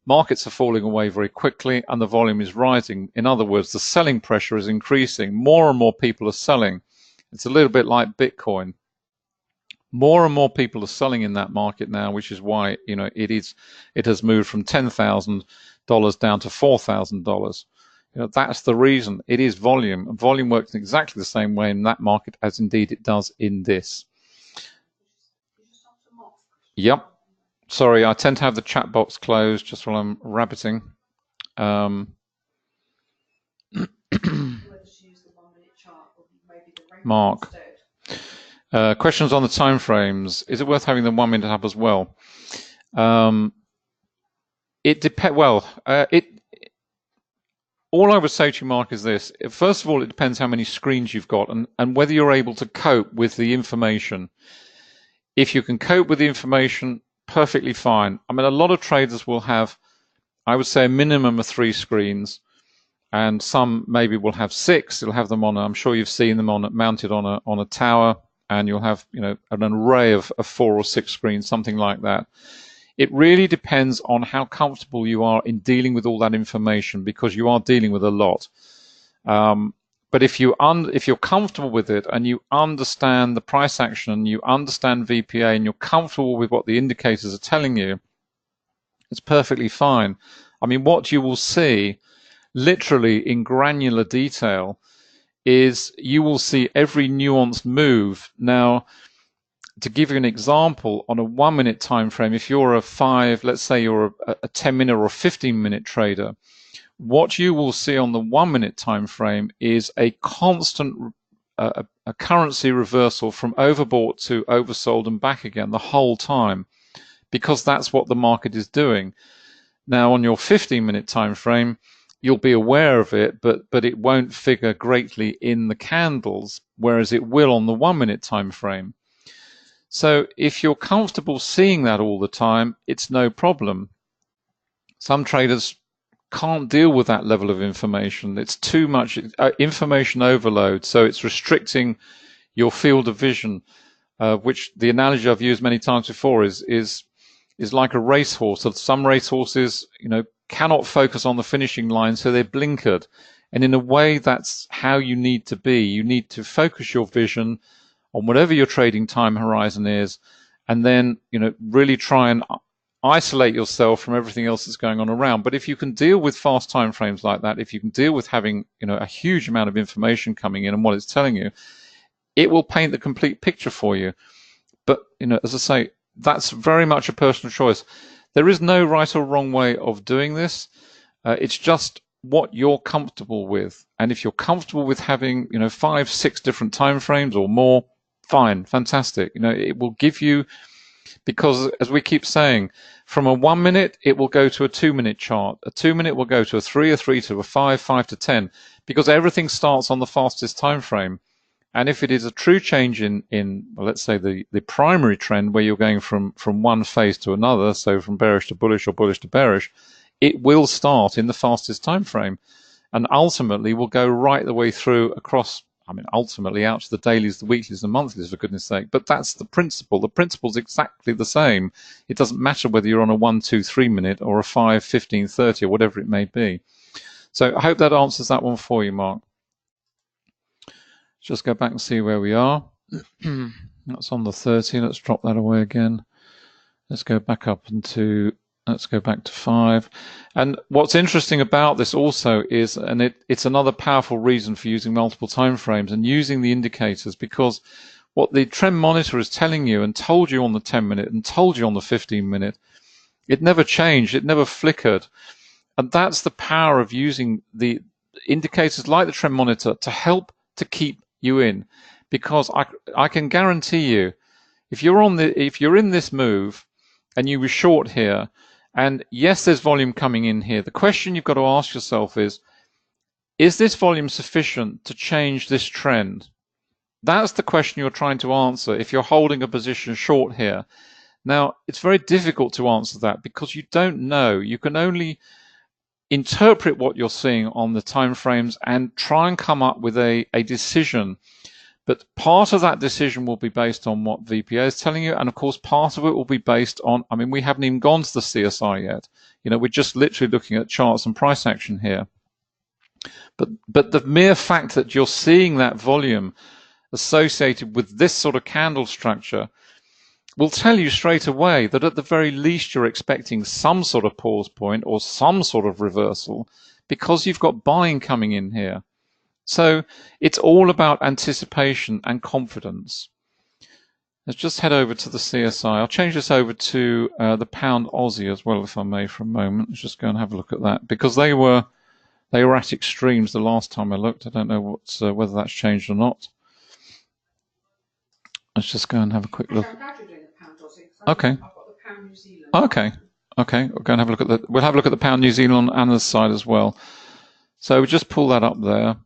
[SPEAKER 1] Markets are falling away very quickly and the volume is rising. In other words, the selling pressure is increasing. More and more people are selling. It's a little bit like Bitcoin. More and more people are selling in that market now, which is why, it has moved from $10,000 down to $4,000. That's the reason. It is volume. Volume works in exactly the same way in that market as indeed it does in this. Yep. Sorry, I tend to have the chat box closed just while I'm rabbiting. Mark. Questions on the time frames. Is it worth having the 1 minute up as well? It depends. Well, all I would say to you, Mark, is this. First of all, it depends how many screens you've got and whether you're able to cope with the information. If you can cope with the information, perfectly fine. I mean, a lot of traders will have, I would say, a minimum of 3 screens, and some maybe will have 6. You'll have them on, I'm sure you've seen them mounted on a tower, and you'll have, an array of 4 or 6 screens, something like that. It really depends on how comfortable you are in dealing with all that information, because you are dealing with a lot. But if you're comfortable with it and you understand the price action and you understand VPA and you're comfortable with what the indicators are telling you, it's perfectly fine. I mean, what you will see literally in granular detail is you will see every nuanced move. Now, to give you an example, on a 1 minute time frame, if you're let's say you're a 10 minute or a 15 minute trader, what you will see on the 1 minute time frame is a constant a currency reversal from overbought to oversold and back again the whole time, because that's what the market is doing. Now, on your 15 minute time frame, you'll be aware of it, but it won't figure greatly in the candles, whereas it will on the 1 minute time frame. So if you're comfortable seeing that all the time, it's no problem. Some traders can't deal with that level of information. It's too much information overload, so it's restricting your field of vision, which the analogy I've used many times before is like a racehorse. So some racehorses, cannot focus on the finishing line, so they're blinkered. And in a way, that's how you need to be. You need to focus your vision on whatever your trading time horizon is, and then really try and isolate yourself from everything else that's going on around. But if you can deal with fast time frames like that, if you can deal with having a huge amount of information coming in and what it's telling you, it will paint the complete picture for you. But as I say, that's very much a personal choice. There is no right or wrong way of doing this. It's just what you're comfortable with. And if you're comfortable with having 5, 6 different time frames or more, fine, fantastic. It will give you, because as we keep saying, from a 1 minute it will go to a 2 minute chart, a 2 minute will go to a 3 to a 5 to 10, because everything starts on the fastest time frame. And if it is a true change in well, let's say the primary trend, where you're going from one phase to another, so from bearish to bullish or bullish to bearish, it will start in the fastest time frame, and ultimately will go right the way through across, ultimately out to the dailies, the weeklies, the monthlies, for goodness sake. But that's the principle. The principle's exactly the same. It doesn't matter whether you're on a 1, 2, 3 minute or a 5, 15, 30, or whatever it may be. So I hope that answers that one for you, Mark. Just go back and see where we are. That's on the 30. Let's drop that away again. Let's go back up let's go back to 5. And what's interesting about this also is, and it's another powerful reason for using multiple time frames and using the indicators, because what the trend monitor is telling you and told you on the 10 minute and told you on the 15 minute, it never changed, it never flickered. And that's the power of using the indicators like the trend monitor to help to keep you in, because I can guarantee you, if you're in this move and you were short here, and yes, there's volume coming in here, the question you've got to ask yourself is this volume sufficient to change this trend? That's the question you're trying to answer if you're holding a position short here. Now, it's very difficult to answer that because you don't know. You can only interpret what you're seeing on the time frames and try and come up with a decision. But part of that decision will be based on what VPA is telling you, and of course part of it will be based on, we haven't even gone to the CSI yet. We're just literally looking at charts and price action here. But the mere fact that you're seeing that volume associated with this sort of candle structure will tell you straight away that at the very least you're expecting some sort of pause point or some sort of reversal, because you've got buying coming in here. So it's all about anticipation and confidence. Let's just head over to the CSI. I'll change this over to the pound Aussie as well, if I may, for a moment. Let's just go and have a look at that, because they were at extremes the last time I looked. I don't know whether that's changed or not. Let's just go and have a quick look. Okay. Okay. Okay. We'll go and have a look at we'll have a look at the pound New Zealand on Anna's side as well. So we just pull that up there.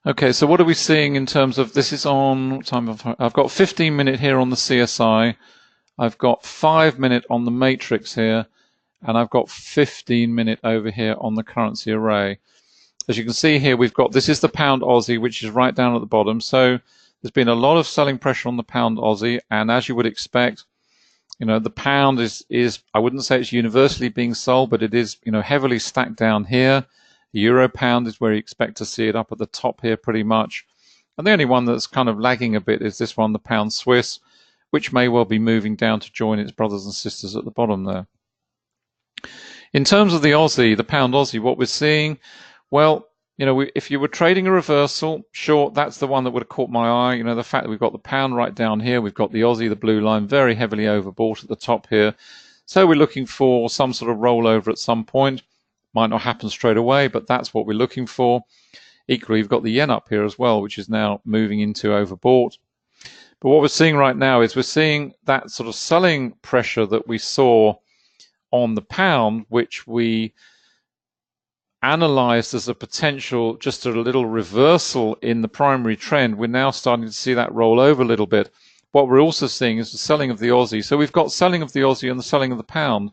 [SPEAKER 1] Okay, so what are we seeing in terms of, this is on, what time I've got 15-minute here on the CSI, I've got 5-minute on the matrix here, and I've got 15-minute over here on the currency array. As you can see here, we've got, this is the pound Aussie, which is right down at the bottom. So there's been a lot of selling pressure on the pound Aussie, and as you would expect, you know, the pound is I wouldn't say it's universally being sold, but it is, you know, heavily stacked down here. The euro pound is where you expect to see it up at the top here pretty much. And the only one that's kind of lagging a bit is this one, the pound Swiss, which may well be moving down to join its brothers and sisters at the bottom there. In terms of the Aussie, the pound Aussie, what we're seeing, well, you know, if you were trading a reversal, sure, that's the one that would have caught my eye. You know, the fact that we've got the pound right down here, we've got the Aussie, the blue line, very heavily overbought at the top here. So we're looking for some sort of rollover at some point. Might not happen straight away, but that's what we're looking for. Equally, you've got the yen up here as well, which is now moving into overbought. But what we're seeing right now is we're seeing that sort of selling pressure that we saw on the pound, which we analyzed as a potential, just a little reversal in the primary trend. We're now starting to see that roll over a little bit. What we're also seeing is the selling of the Aussie. So we've got selling of the Aussie and the selling of the pound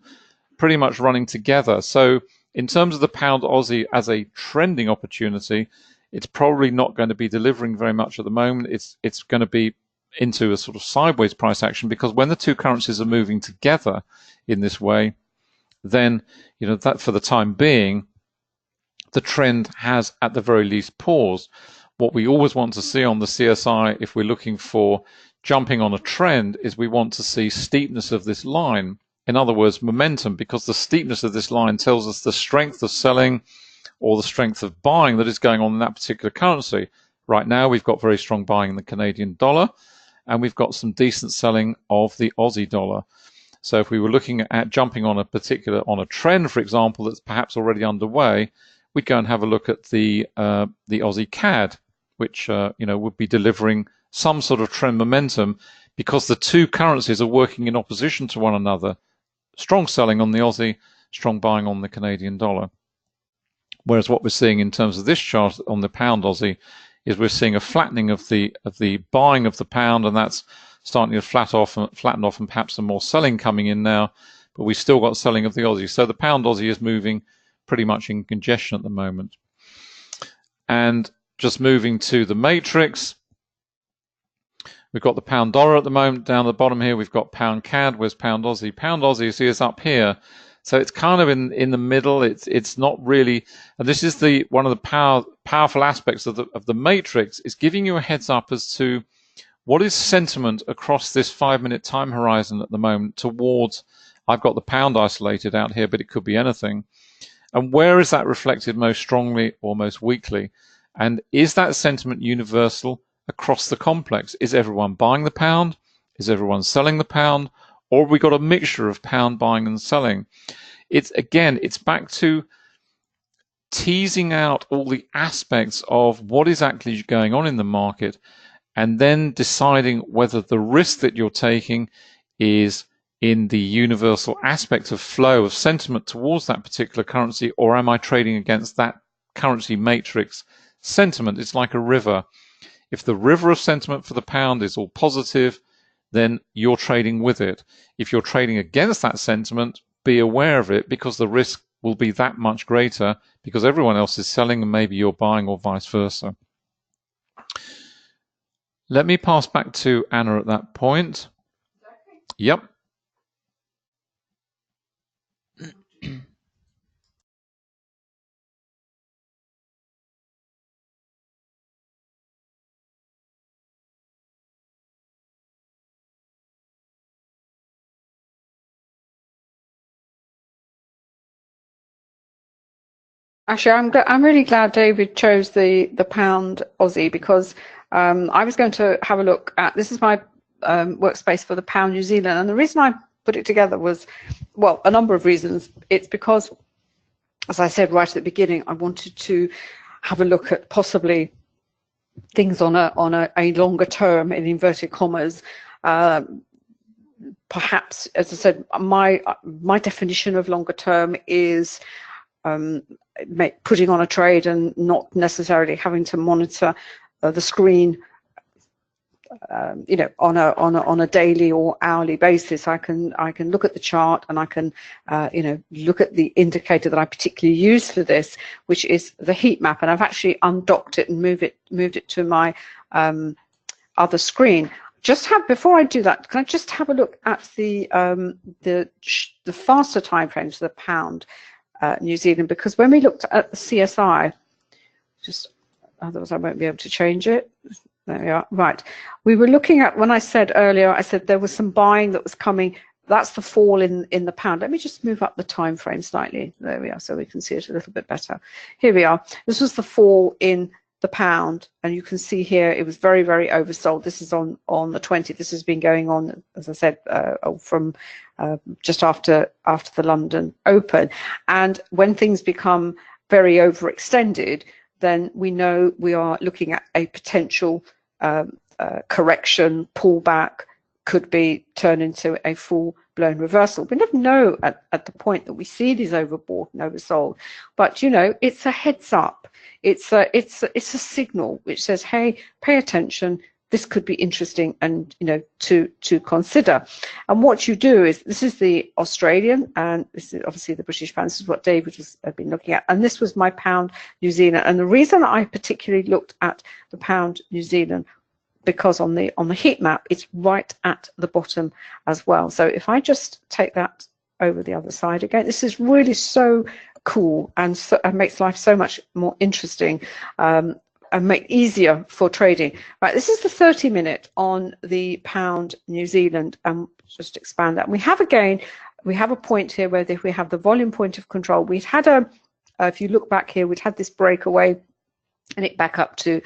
[SPEAKER 1] pretty much running together. So in terms of the pound Aussie as a trending opportunity, it's probably not going to be delivering very much at the moment. It's going to be into a sort of sideways price action, because when the two currencies are moving together in this way, then, you know, that for the time being, the trend has at the very least paused. What we always want to see on the CSI, if we're looking for jumping on a trend, is we want to see steepness of this line. In other words, momentum, because the steepness of this line tells us the strength of selling or the strength of buying that is going on in that particular currency. Right now, we've got very strong buying in the Canadian dollar, and we've got some decent selling of the Aussie dollar. So if we were looking at jumping on a trend, for example, that's perhaps already underway, we'd go and have a look at the Aussie CAD, which you know, would be delivering some sort of trend momentum, because the two currencies are working in opposition to one another. Strong selling on the Aussie, strong buying on the Canadian dollar. Whereas what we're seeing in terms of this chart on the pound Aussie is we're seeing a flattening of the buying of the pound, and that's starting to flatten off, and perhaps some more selling coming in now. But we still got selling of the Aussie. So the pound Aussie is moving pretty much in congestion at the moment. And just moving to the matrix, we've got the pound dollar at the moment. Down at the bottom here, we've got pound CAD. Where's pound Aussie? Pound Aussie is up here. So it's kind of in the middle. It's not really, and this is one of the powerful aspects of the matrix, is giving you a heads up as to what is sentiment across this 5-minute time horizon at the moment towards, I've got the pound isolated out here, but it could be anything. And where is that reflected most strongly or most weakly? And is that sentiment universal across the complex? Is everyone buying the pound? Is everyone selling the pound? Or have we got a mixture of pound buying and selling? It's back to teasing out all the aspects of what is actually going on in the market, and then deciding whether the risk that you're taking is in the universal aspect of flow of sentiment towards that particular currency, or am I trading against that currency matrix sentiment? It's like a river. If the river of sentiment for the pound is all positive, then you're trading with it. If you're trading against that sentiment, be aware of it, because the risk will be that much greater, because everyone else is selling and maybe you're buying, or vice versa. Let me pass back to Anna at that point. Yep.
[SPEAKER 2] Actually, I'm really glad David chose the pound Aussie, because I was going to have a look at, this is my workspace for the pound New Zealand, and the reason I put it together was, well, a number of reasons. It's because, as I said right at the beginning, I wanted to have a look at possibly things on a longer term, in inverted commas. Perhaps, as I said, my definition of longer term is putting on a trade and not necessarily having to monitor the screen, you know, on a daily or hourly basis. I can look at the chart, and I can you know, look at the indicator that I particularly use for this, which is the heat map. And I've actually undocked it and moved it to my other screen. Before I do that, can I just have a look at the faster time frames for the pound New Zealand? Because when we looked at the CSI, otherwise I won't be able to change it. There we are. Right. We were looking at, when I said earlier, I said there was some buying that was coming. That's the fall in the pound. Let me just move up the time frame slightly. There we are, so we can see it a little bit better. Here we are. This was the fall in the pound, and you can see here it was very, very oversold. This is on the 20th. This has been going on, as I said, from just after the London Open. And when things become very overextended, then we know we are looking at a potential correction, pullback, could be turned into a full-blown reversal. We never know at the point that we see these overbought and oversold, but you know, it's a heads up. It's a signal which says, hey, pay attention. This could be interesting, and you know, to consider. And what you do is, this is the Australian, and this is obviously the British pound. This is what David has been looking at, and this was my pound New Zealand. And the reason I particularly looked at the pound New Zealand, because on the heat map, it's right at the bottom as well. So if I just take that over the other side again, this is really so cool, and makes life so much more interesting, and make easier for trading. Right, this is the 30-minute on the pound New Zealand, and just expand that. And we have a point here where if we have the volume point of control, we'd had if you look back here, we'd had this breakaway and it back up to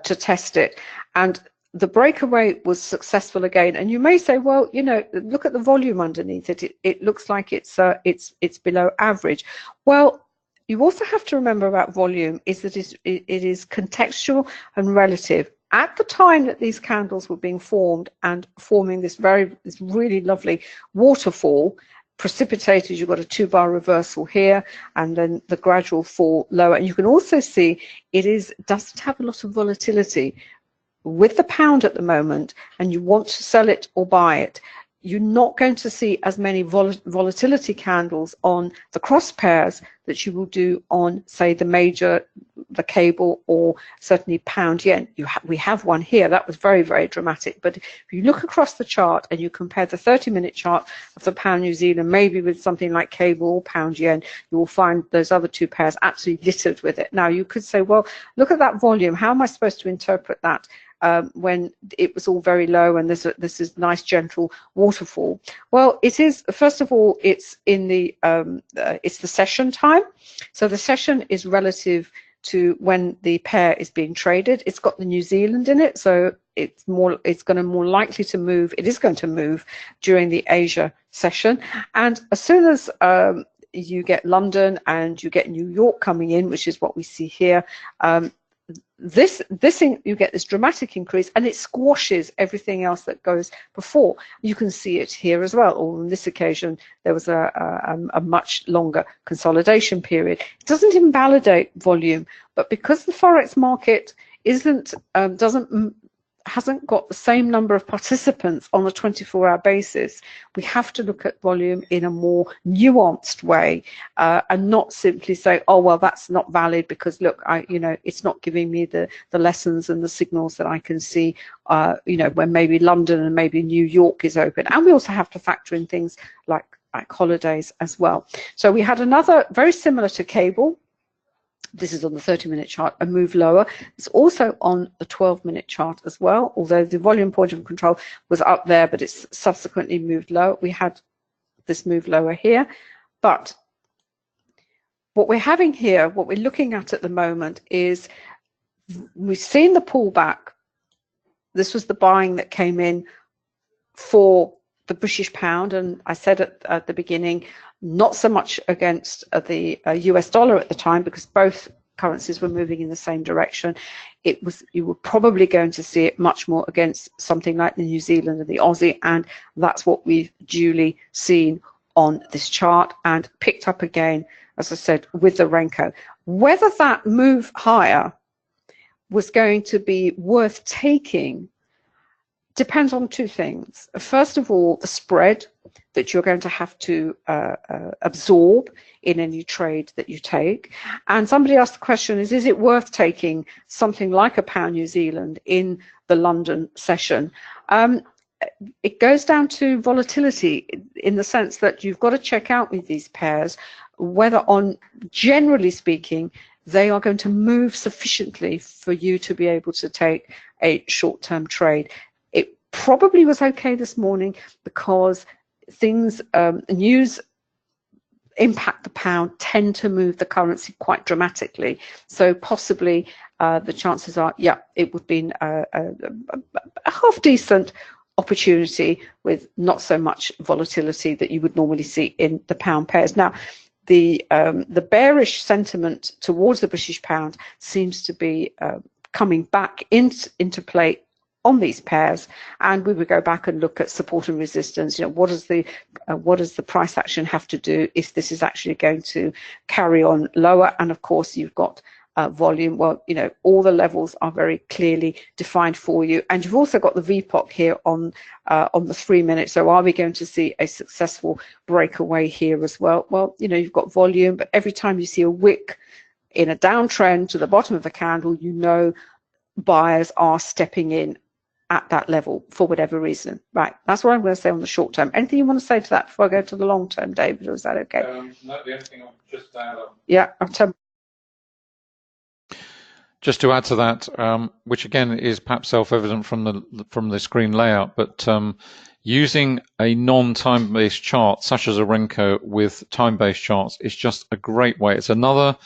[SPEAKER 2] test it, and the breakaway was successful again. And you may say, well, you know, look at the volume underneath it. It looks like it's below average. Well, you also have to remember about volume is that it is contextual and relative. At the time that these candles were being formed and forming this really lovely waterfall, precipitated, you've got a 2-bar reversal here, and then the gradual fall lower. And you can also see it doesn't have a lot of volatility. With the pound at the moment, and you want to sell it or buy it, you're not going to see as many volatility candles on the cross pairs that you will do on, say, the cable, or certainly pound yen. We have one here that was very, very dramatic. But if you look across the chart and you compare the 30-minute chart of the pound New Zealand, maybe with something like cable or pound yen, you will find those other two pairs absolutely littered with it. Now you could say, well, look at that volume. How am I supposed to interpret that? When it was all very low and this is nice gentle waterfall. Well, it is, first of all, it's in the it's the session time. So the session is relative to when the pair is being traded. It's got the New Zealand in it, so it's going to more likely to move. It is going to move during the Asia session, and as soon as you get London and you get New York coming in, which is what we see here, you get this dramatic increase, and it squashes everything else that goes before. You can see it here as well. Or on this occasion, there was a much longer consolidation period. It doesn't invalidate volume, but because the forex market hasn't got the same number of participants on a 24-hour basis, we have to look at volume in a more nuanced way, and not simply say, oh, well, that's not valid because look, it's not giving me the lessons and the signals that I can see, when maybe London and maybe New York is open. And we also have to factor in things like holidays as well. So we had another very similar to cable. This is on the 30-minute chart, a move lower. It's also on the 12-minute chart as well, although the volume point of control was up there, but it's subsequently moved lower. We had this move lower here, but what we're having here, what we're looking at the moment is we've seen the pullback. This was the buying that came in for the British pound, and I said at the beginning, not so much against the US dollar at the time, because both currencies were moving in the same direction. You were probably going to see it much more against something like the New Zealand and the Aussie, and that's what we've duly seen on this chart, and picked up again, as I said, with the Renko. Whether that move higher was going to be worth taking depends on two things. First of all, the spread that you're going to have to absorb in any trade that you take. And somebody asked the question, is it worth taking something like a pound New Zealand in the London session? It goes down to volatility, in the sense that you've got to check out with these pairs whether, on generally speaking, they are going to move sufficiently for you to be able to take a short-term trade. It probably was okay this morning because things, news impact the pound, tend to move the currency quite dramatically. So possibly the chances are, yeah, it would be a half decent opportunity with not so much volatility that you would normally see in the pound pairs. Now, the bearish sentiment towards the British pound seems to be coming back into play on these pairs, and we would go back and look at support and resistance. You know, what does the price action have to do if this is actually going to carry on lower? And of course, you've got volume. Well, you know, all the levels are very clearly defined for you, and you've also got the VPOC here on the 3 minutes. So are we going to see a successful breakaway here as well? Well, you know, you've got volume, but every time you see a wick in a downtrend to the bottom of the candle, you know buyers are stepping in at that level for whatever reason. Right, that's what I'm going to say on the short term. Anything you want to say to that before I go to the long term, David, or is that okay?
[SPEAKER 1] No, the only thing I'll just add on.
[SPEAKER 2] Yeah, I'll tell.
[SPEAKER 1] Just to add to that, which again is perhaps self-evident from the screen layout, but using a non-time-based chart such as a Renko with time-based charts is just a great way. It's another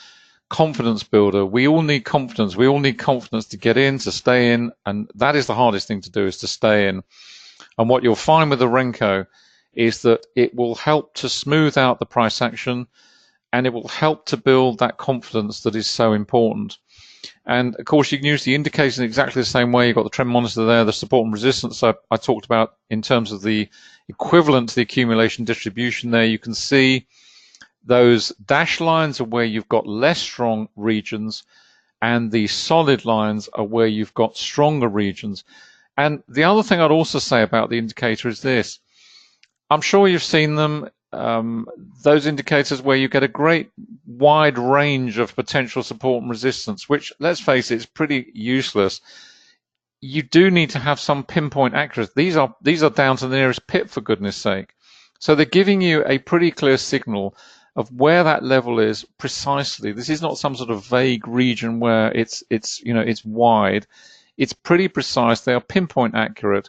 [SPEAKER 1] confidence builder. We all need confidence. We all need confidence to get in, to stay in, and that is the hardest thing to do, is to stay in. And what you'll find with the Renko is that it will help to smooth out the price action, and it will help to build that confidence that is so important. And of course, you can use the indicators in exactly the same way. You've got the trend monitor there, the support and resistance I talked about in terms of the equivalent to the accumulation distribution there. You can see those dashed lines are where you've got less strong regions, and the solid lines are where you've got stronger regions. And the other thing I'd also say about the indicator is this. I'm sure you've seen them, those indicators where you get a great wide range of potential support and resistance, which, let's face it, is pretty useless. You do need to have some pinpoint accuracy. These are down to the nearest pip, for goodness sake. So they're giving you a pretty clear signal of where that level is precisely. This is not some sort of vague region where it's wide. It's pretty precise. They are pinpoint accurate.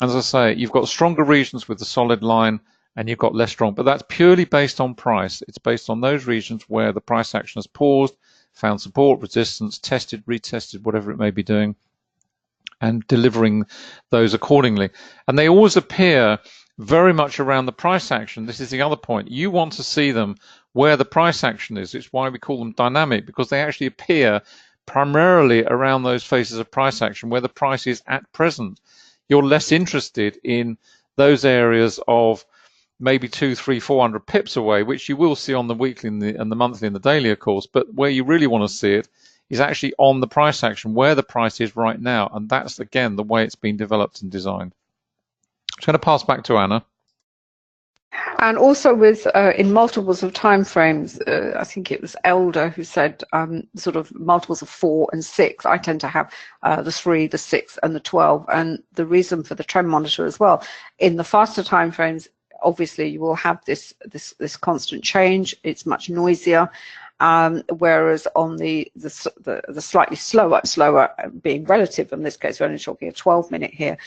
[SPEAKER 1] And as I say, you've got stronger regions with the solid line, and you've got less strong, but that's purely based on price. It's based on those regions where the price action has paused, found support, resistance, tested, retested, whatever it may be doing, and delivering those accordingly. And they always appear very much around the price action. This is the other point. You want to see them where the price action is. It's why we call them dynamic, because they actually appear primarily around those phases of price action where the price is at present. You're less interested in those areas of maybe 200, 300, 400 pips away, which you will see on the weekly and the monthly and the daily, of course. But where you really want to see it is actually on the price action, where the price is right now. And that's, again, the way it's been developed and designed. I'm going to pass back to Anna.
[SPEAKER 2] And also with in multiples of time frames, I think it was Elder who said sort of multiples of 4 and 6. I tend to have the 3, the 6, and the 12. And the reason for the trend monitor as well, in the faster time frames, obviously you will have this constant change. It's much noisier. Whereas on the slightly slower being relative, in this case we're only talking a 12-minute here,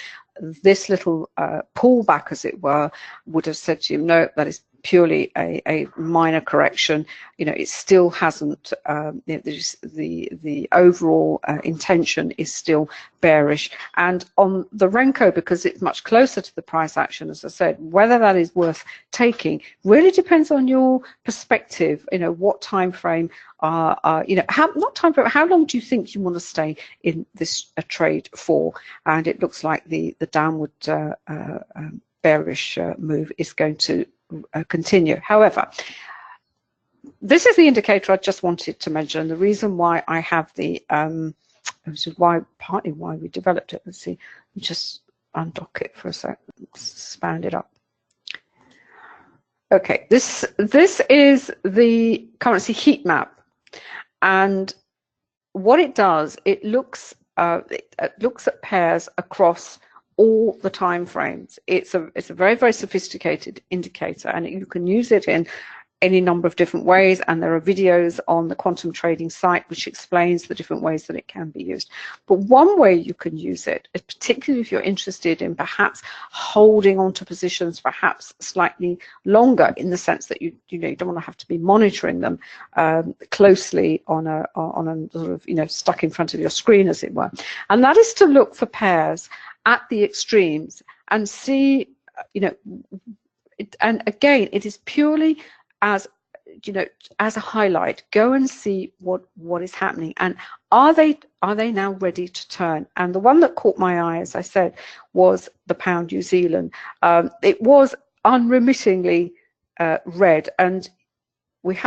[SPEAKER 2] this little pullback, as it were, would have said to you, no, that is purely a minor correction. It still hasn't, the overall intention is still bearish. And on the Renko, because it's much closer to the price action, as I said, whether that is worth taking really depends on your perspective. What time frame how long do you think you want to stay in this trade for? And it looks like the downward bearish move is going to continue. However, this is the indicator I just wanted to mention. The reason why I have the which is partly why we developed it. Let's see, just undock it for a sec, expand it up. Okay, this is the currency heat map, and what it does, it looks at pairs across all the time frames. It's a very, very sophisticated indicator, and you can use it in any number of different ways, and there are videos on the quantum trading site which explains the different ways that it can be used. But one way you can use it, particularly if you're interested in perhaps holding on to positions perhaps slightly longer, in the sense that you don't want to have to be monitoring them closely on a sort of stuck in front of your screen, as it were, and that is to look for pairs at the extremes and see, and again, it is purely as as a highlight. Go and see what is happening, and are they now ready to turn? And the one that caught my eye, as I said, was the pound New Zealand. It was unremittingly red, and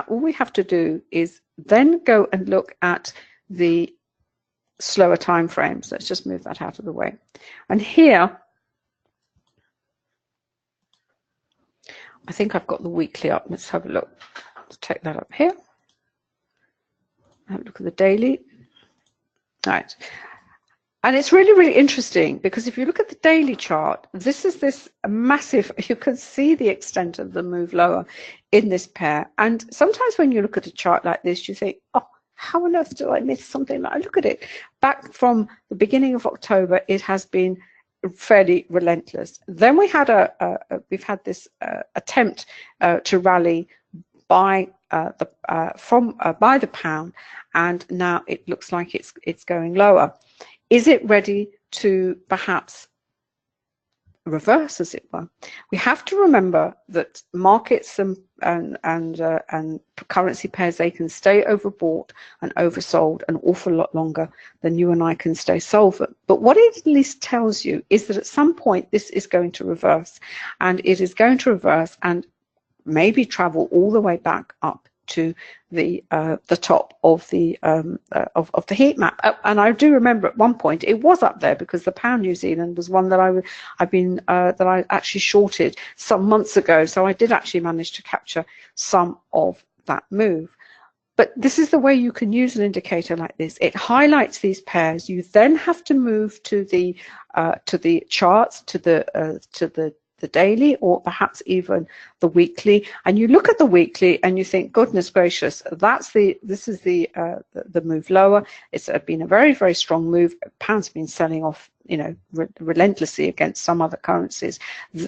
[SPEAKER 2] all we have to do is then go and look at the slower time frames. Let's just move that out of the way. And here, I think I've got the weekly up. Let's have a look. Let's take that up here. Have a look at the daily. All right. And it's really, really interesting, because if you look at the daily chart, this is this massive, you can see the extent of the move lower in this pair. And sometimes when you look at a chart like this, you think, oh, how on earth did I miss something? Like, look at it. Back from the beginning of October, it has been fairly relentless. Then we had we've had this attempt to rally by the pound, and now it looks like it's going lower. Is it ready to perhaps reverse, as it were? We have to remember that markets and currency pairs, they can stay overbought and oversold an awful lot longer than you and I can stay solvent. But what it at least tells you is that at some point this is going to reverse, and it is going to reverse and maybe travel all the way back up to the top of the heat map. And I do remember at one point it was up there, because the pound New Zealand was one that I actually shorted some months ago. So I did actually manage to capture some of that move. But this is the way you can use an indicator like this. It highlights these pairs. You then have to move to the charts, to the daily, or perhaps even the weekly, and you look at the weekly and you think, goodness gracious, this is the move lower. It's been a very, very strong move. Pound's been selling off relentlessly against some other currencies.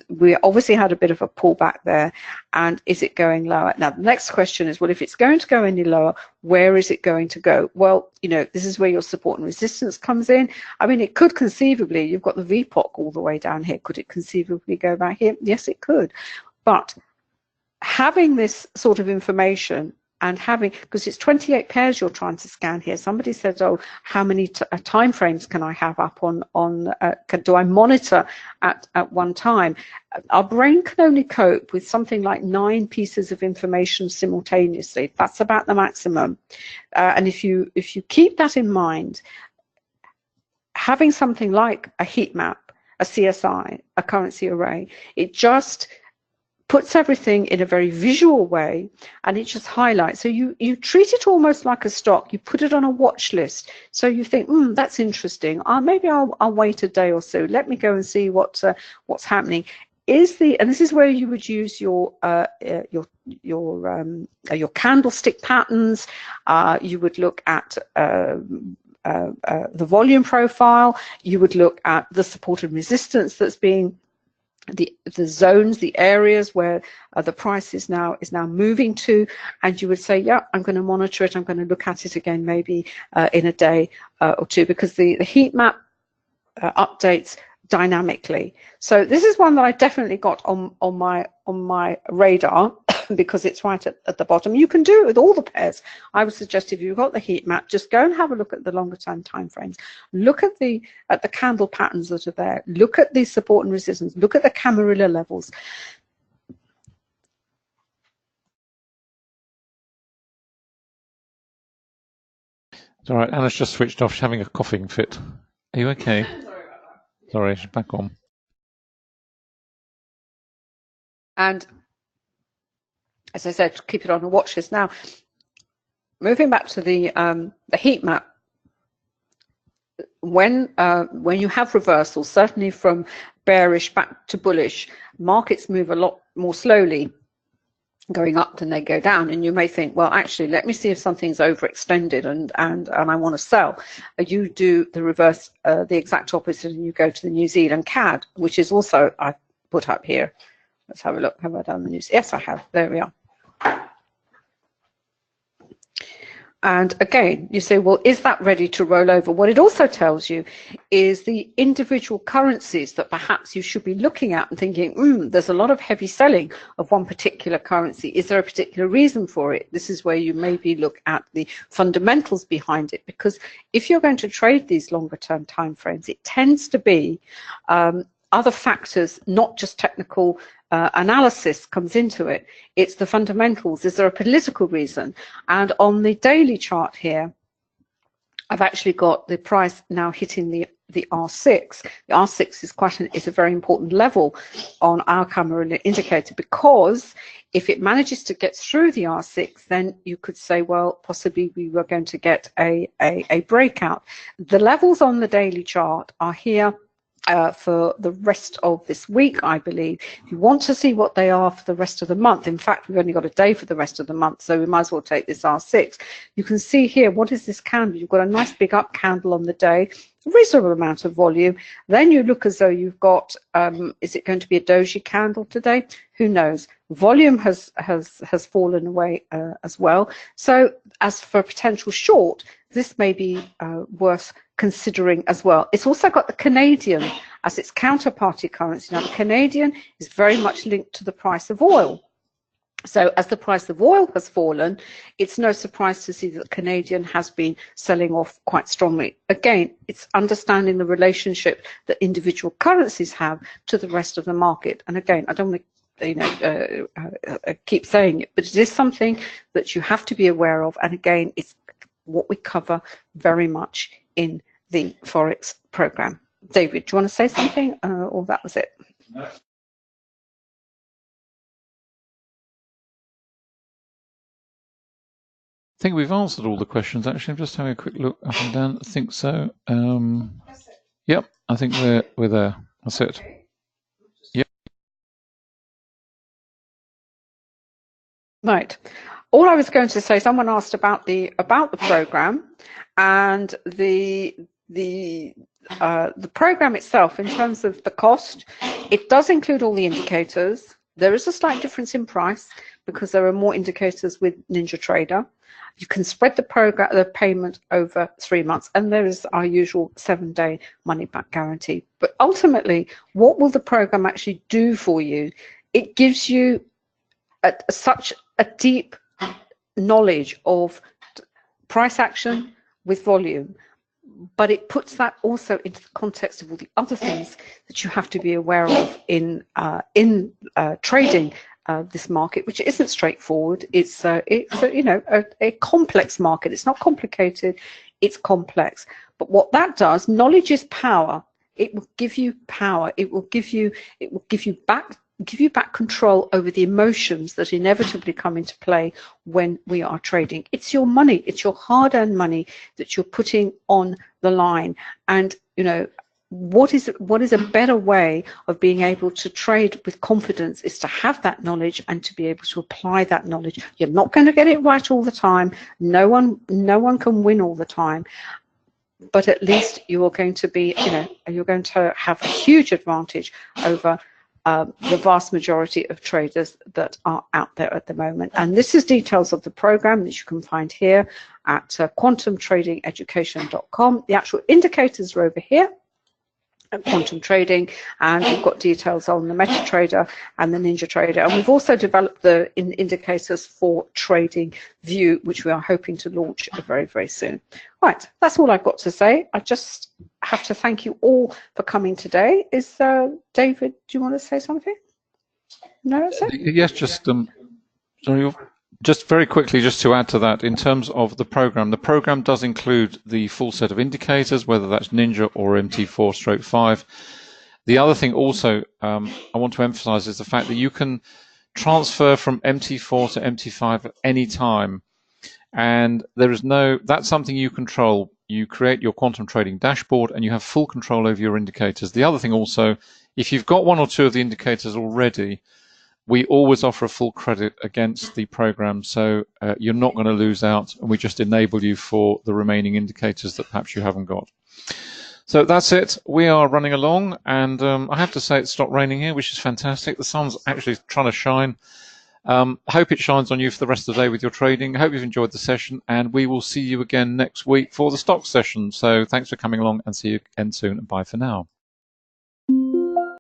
[SPEAKER 2] We obviously had a bit of a pullback there, and is it going lower? Now the next question is, well, if it's going to go any lower, where is it going to go? Well, this is where your support and resistance comes in. I mean, it could conceivably, you've got the VPOC all the way down here, could it conceivably go back here? Yes, it could. But having this sort of information, and because it's 28 pairs you're trying to scan here. Somebody said, oh, how many time frames can I have up do I monitor at one time? Our brain can only cope with something like 9 pieces of information simultaneously. That's about the maximum. And if you keep that in mind, having something like a heat map, a CSI, a currency array, it just puts everything in a very visual way, and it just highlights. So you treat it almost like a stock. You put it on a watch list. So you think, that's interesting. Maybe I'll wait a day or so. Let me go and see what's happening. And this is where you would use your candlestick patterns. You would look at the volume profile. You would look at the support and resistance that's being the zones, the areas where the price is now moving to, and you would say, yeah, I'm going to monitor it. I'm going to look at it again maybe in a day or two, because the heat map updates dynamically. So this is one that I definitely got on my radar because it's right at the bottom. You can do it with all the pairs. I would suggest if you've got the heat map, just go and have a look at the longer term time frames. Look at the candle patterns that are there. Look at the support and resistance. Look at the Camarilla levels.
[SPEAKER 1] It's all right. Anna's just switched off. She's having a coughing fit. Are you okay? Sorry about that. Sorry, she's back on.
[SPEAKER 2] And as I said, keep it on a watch list. Now, moving back to the heat map, when you have reversals, certainly from bearish back to bullish, markets move a lot more slowly going up than they go down, and you may think, well, actually, let me see if something's overextended and I want to sell. You do the reverse, the exact opposite, and you go to the New Zealand CAD, which is also I put up here. Let's have a look. Have I done the news? Yes, I have. There we are. And again, you say, well, is that ready to roll over? What it also tells you is the individual currencies that perhaps you should be looking at and thinking, there's a lot of heavy selling of one particular currency. Is there a particular reason for it? This is where you maybe look at the fundamentals behind it, because if you're going to trade these longer term timeframes, it tends to be other factors, not just technical analysis comes into it. It's the fundamentals. Is there a political reason? And on the daily chart here, I've actually got the price now hitting the R6. The R6 is a very important level on our Camarilla indicator, because if it manages to get through the R6, then you could say, well, possibly we were going to get a breakout. The levels on the daily chart are here for the rest of this week, I believe. If you want to see what they are for the rest of the month, in fact, we've only got a day for the rest of the month, so we might as well take this R6. You can see here, what is this candle? You've got a nice big up candle on the day, a reasonable amount of volume. Then you look as though you've got, is it going to be a doji candle today? Who knows? Volume has fallen away as well. So as for a potential short, this may be worth considering as well. It's also got the Canadian as its counterparty currency. Now, the Canadian is very much linked to the price of oil. So as the price of oil has fallen, it's no surprise to see that the Canadian has been selling off quite strongly. Again, it's understanding the relationship that individual currencies have to the rest of the market. And again, I don't want to keep saying it, but it is something that you have to be aware of. And again, it's what we cover very much in the Forex program. David, do you want to say something, or that was it? No. I
[SPEAKER 1] think we've answered all the questions. Actually, I'm just having a quick look up and down. I think so. Yep, I think we're there. That's it. Okay. Yep.
[SPEAKER 2] Right. All I was going to say, someone asked about the program, and the program itself, in terms of the cost, it does include all the indicators. There is a slight difference in price because there are more indicators with NinjaTrader. You can spread the payment over 3 months, and there is our usual 7-day money-back guarantee. But ultimately, what will the program actually do for you? It gives you such a deep knowledge of price action with volume, but it puts that also into the context of all the other things that you have to be aware of in trading this market, which isn't straightforward. It's a complex market. It's not complicated, it's complex. But what that does, knowledge is power. It will give you power. It will give you back control over the emotions that inevitably come into play when we are trading. It's your money, it's your hard-earned money that you're putting on the line. And what is a better way of being able to trade with confidence is to have that knowledge and to be able to apply that knowledge. You're not going to get it right all the time. No one can win all the time. But at least you are going to be, you're going to have a huge advantage over the vast majority of traders that are out there at the moment. And this is details of the program that you can find here at quantumtradingeducation.com. The actual indicators are over here at Quantum Trading, and we've got details on the MetaTrader and the NinjaTrader, and we've also developed the indicators for Trading View, which we are hoping to launch very, very soon. Right, that's all I've got to say. I just have to thank you all for coming today. Is David, do you want to say something? No, that's it?
[SPEAKER 1] Yes, just sorry, just very quickly, just to add to that, in terms of the program does include the full set of indicators, whether that's Ninja or MT4/5. The other thing also I want to emphasize is the fact that you can transfer from MT4 to MT5 at any time, and there is that's something you control. You create your quantum trading dashboard and you have full control over your indicators. The other thing also, if you've got one or two of the indicators already, we always offer a full credit against the program, so you're not going to lose out, and we just enable you for the remaining indicators that perhaps you haven't got. So that's it. We are running along, and I have to say it stopped raining here, which is fantastic. The sun's actually trying to shine. I hope it shines on you for the rest of the day with your trading. I hope you've enjoyed the session, and we will see you again next week for the stock session. So thanks for coming along, and see you again soon, and bye for now.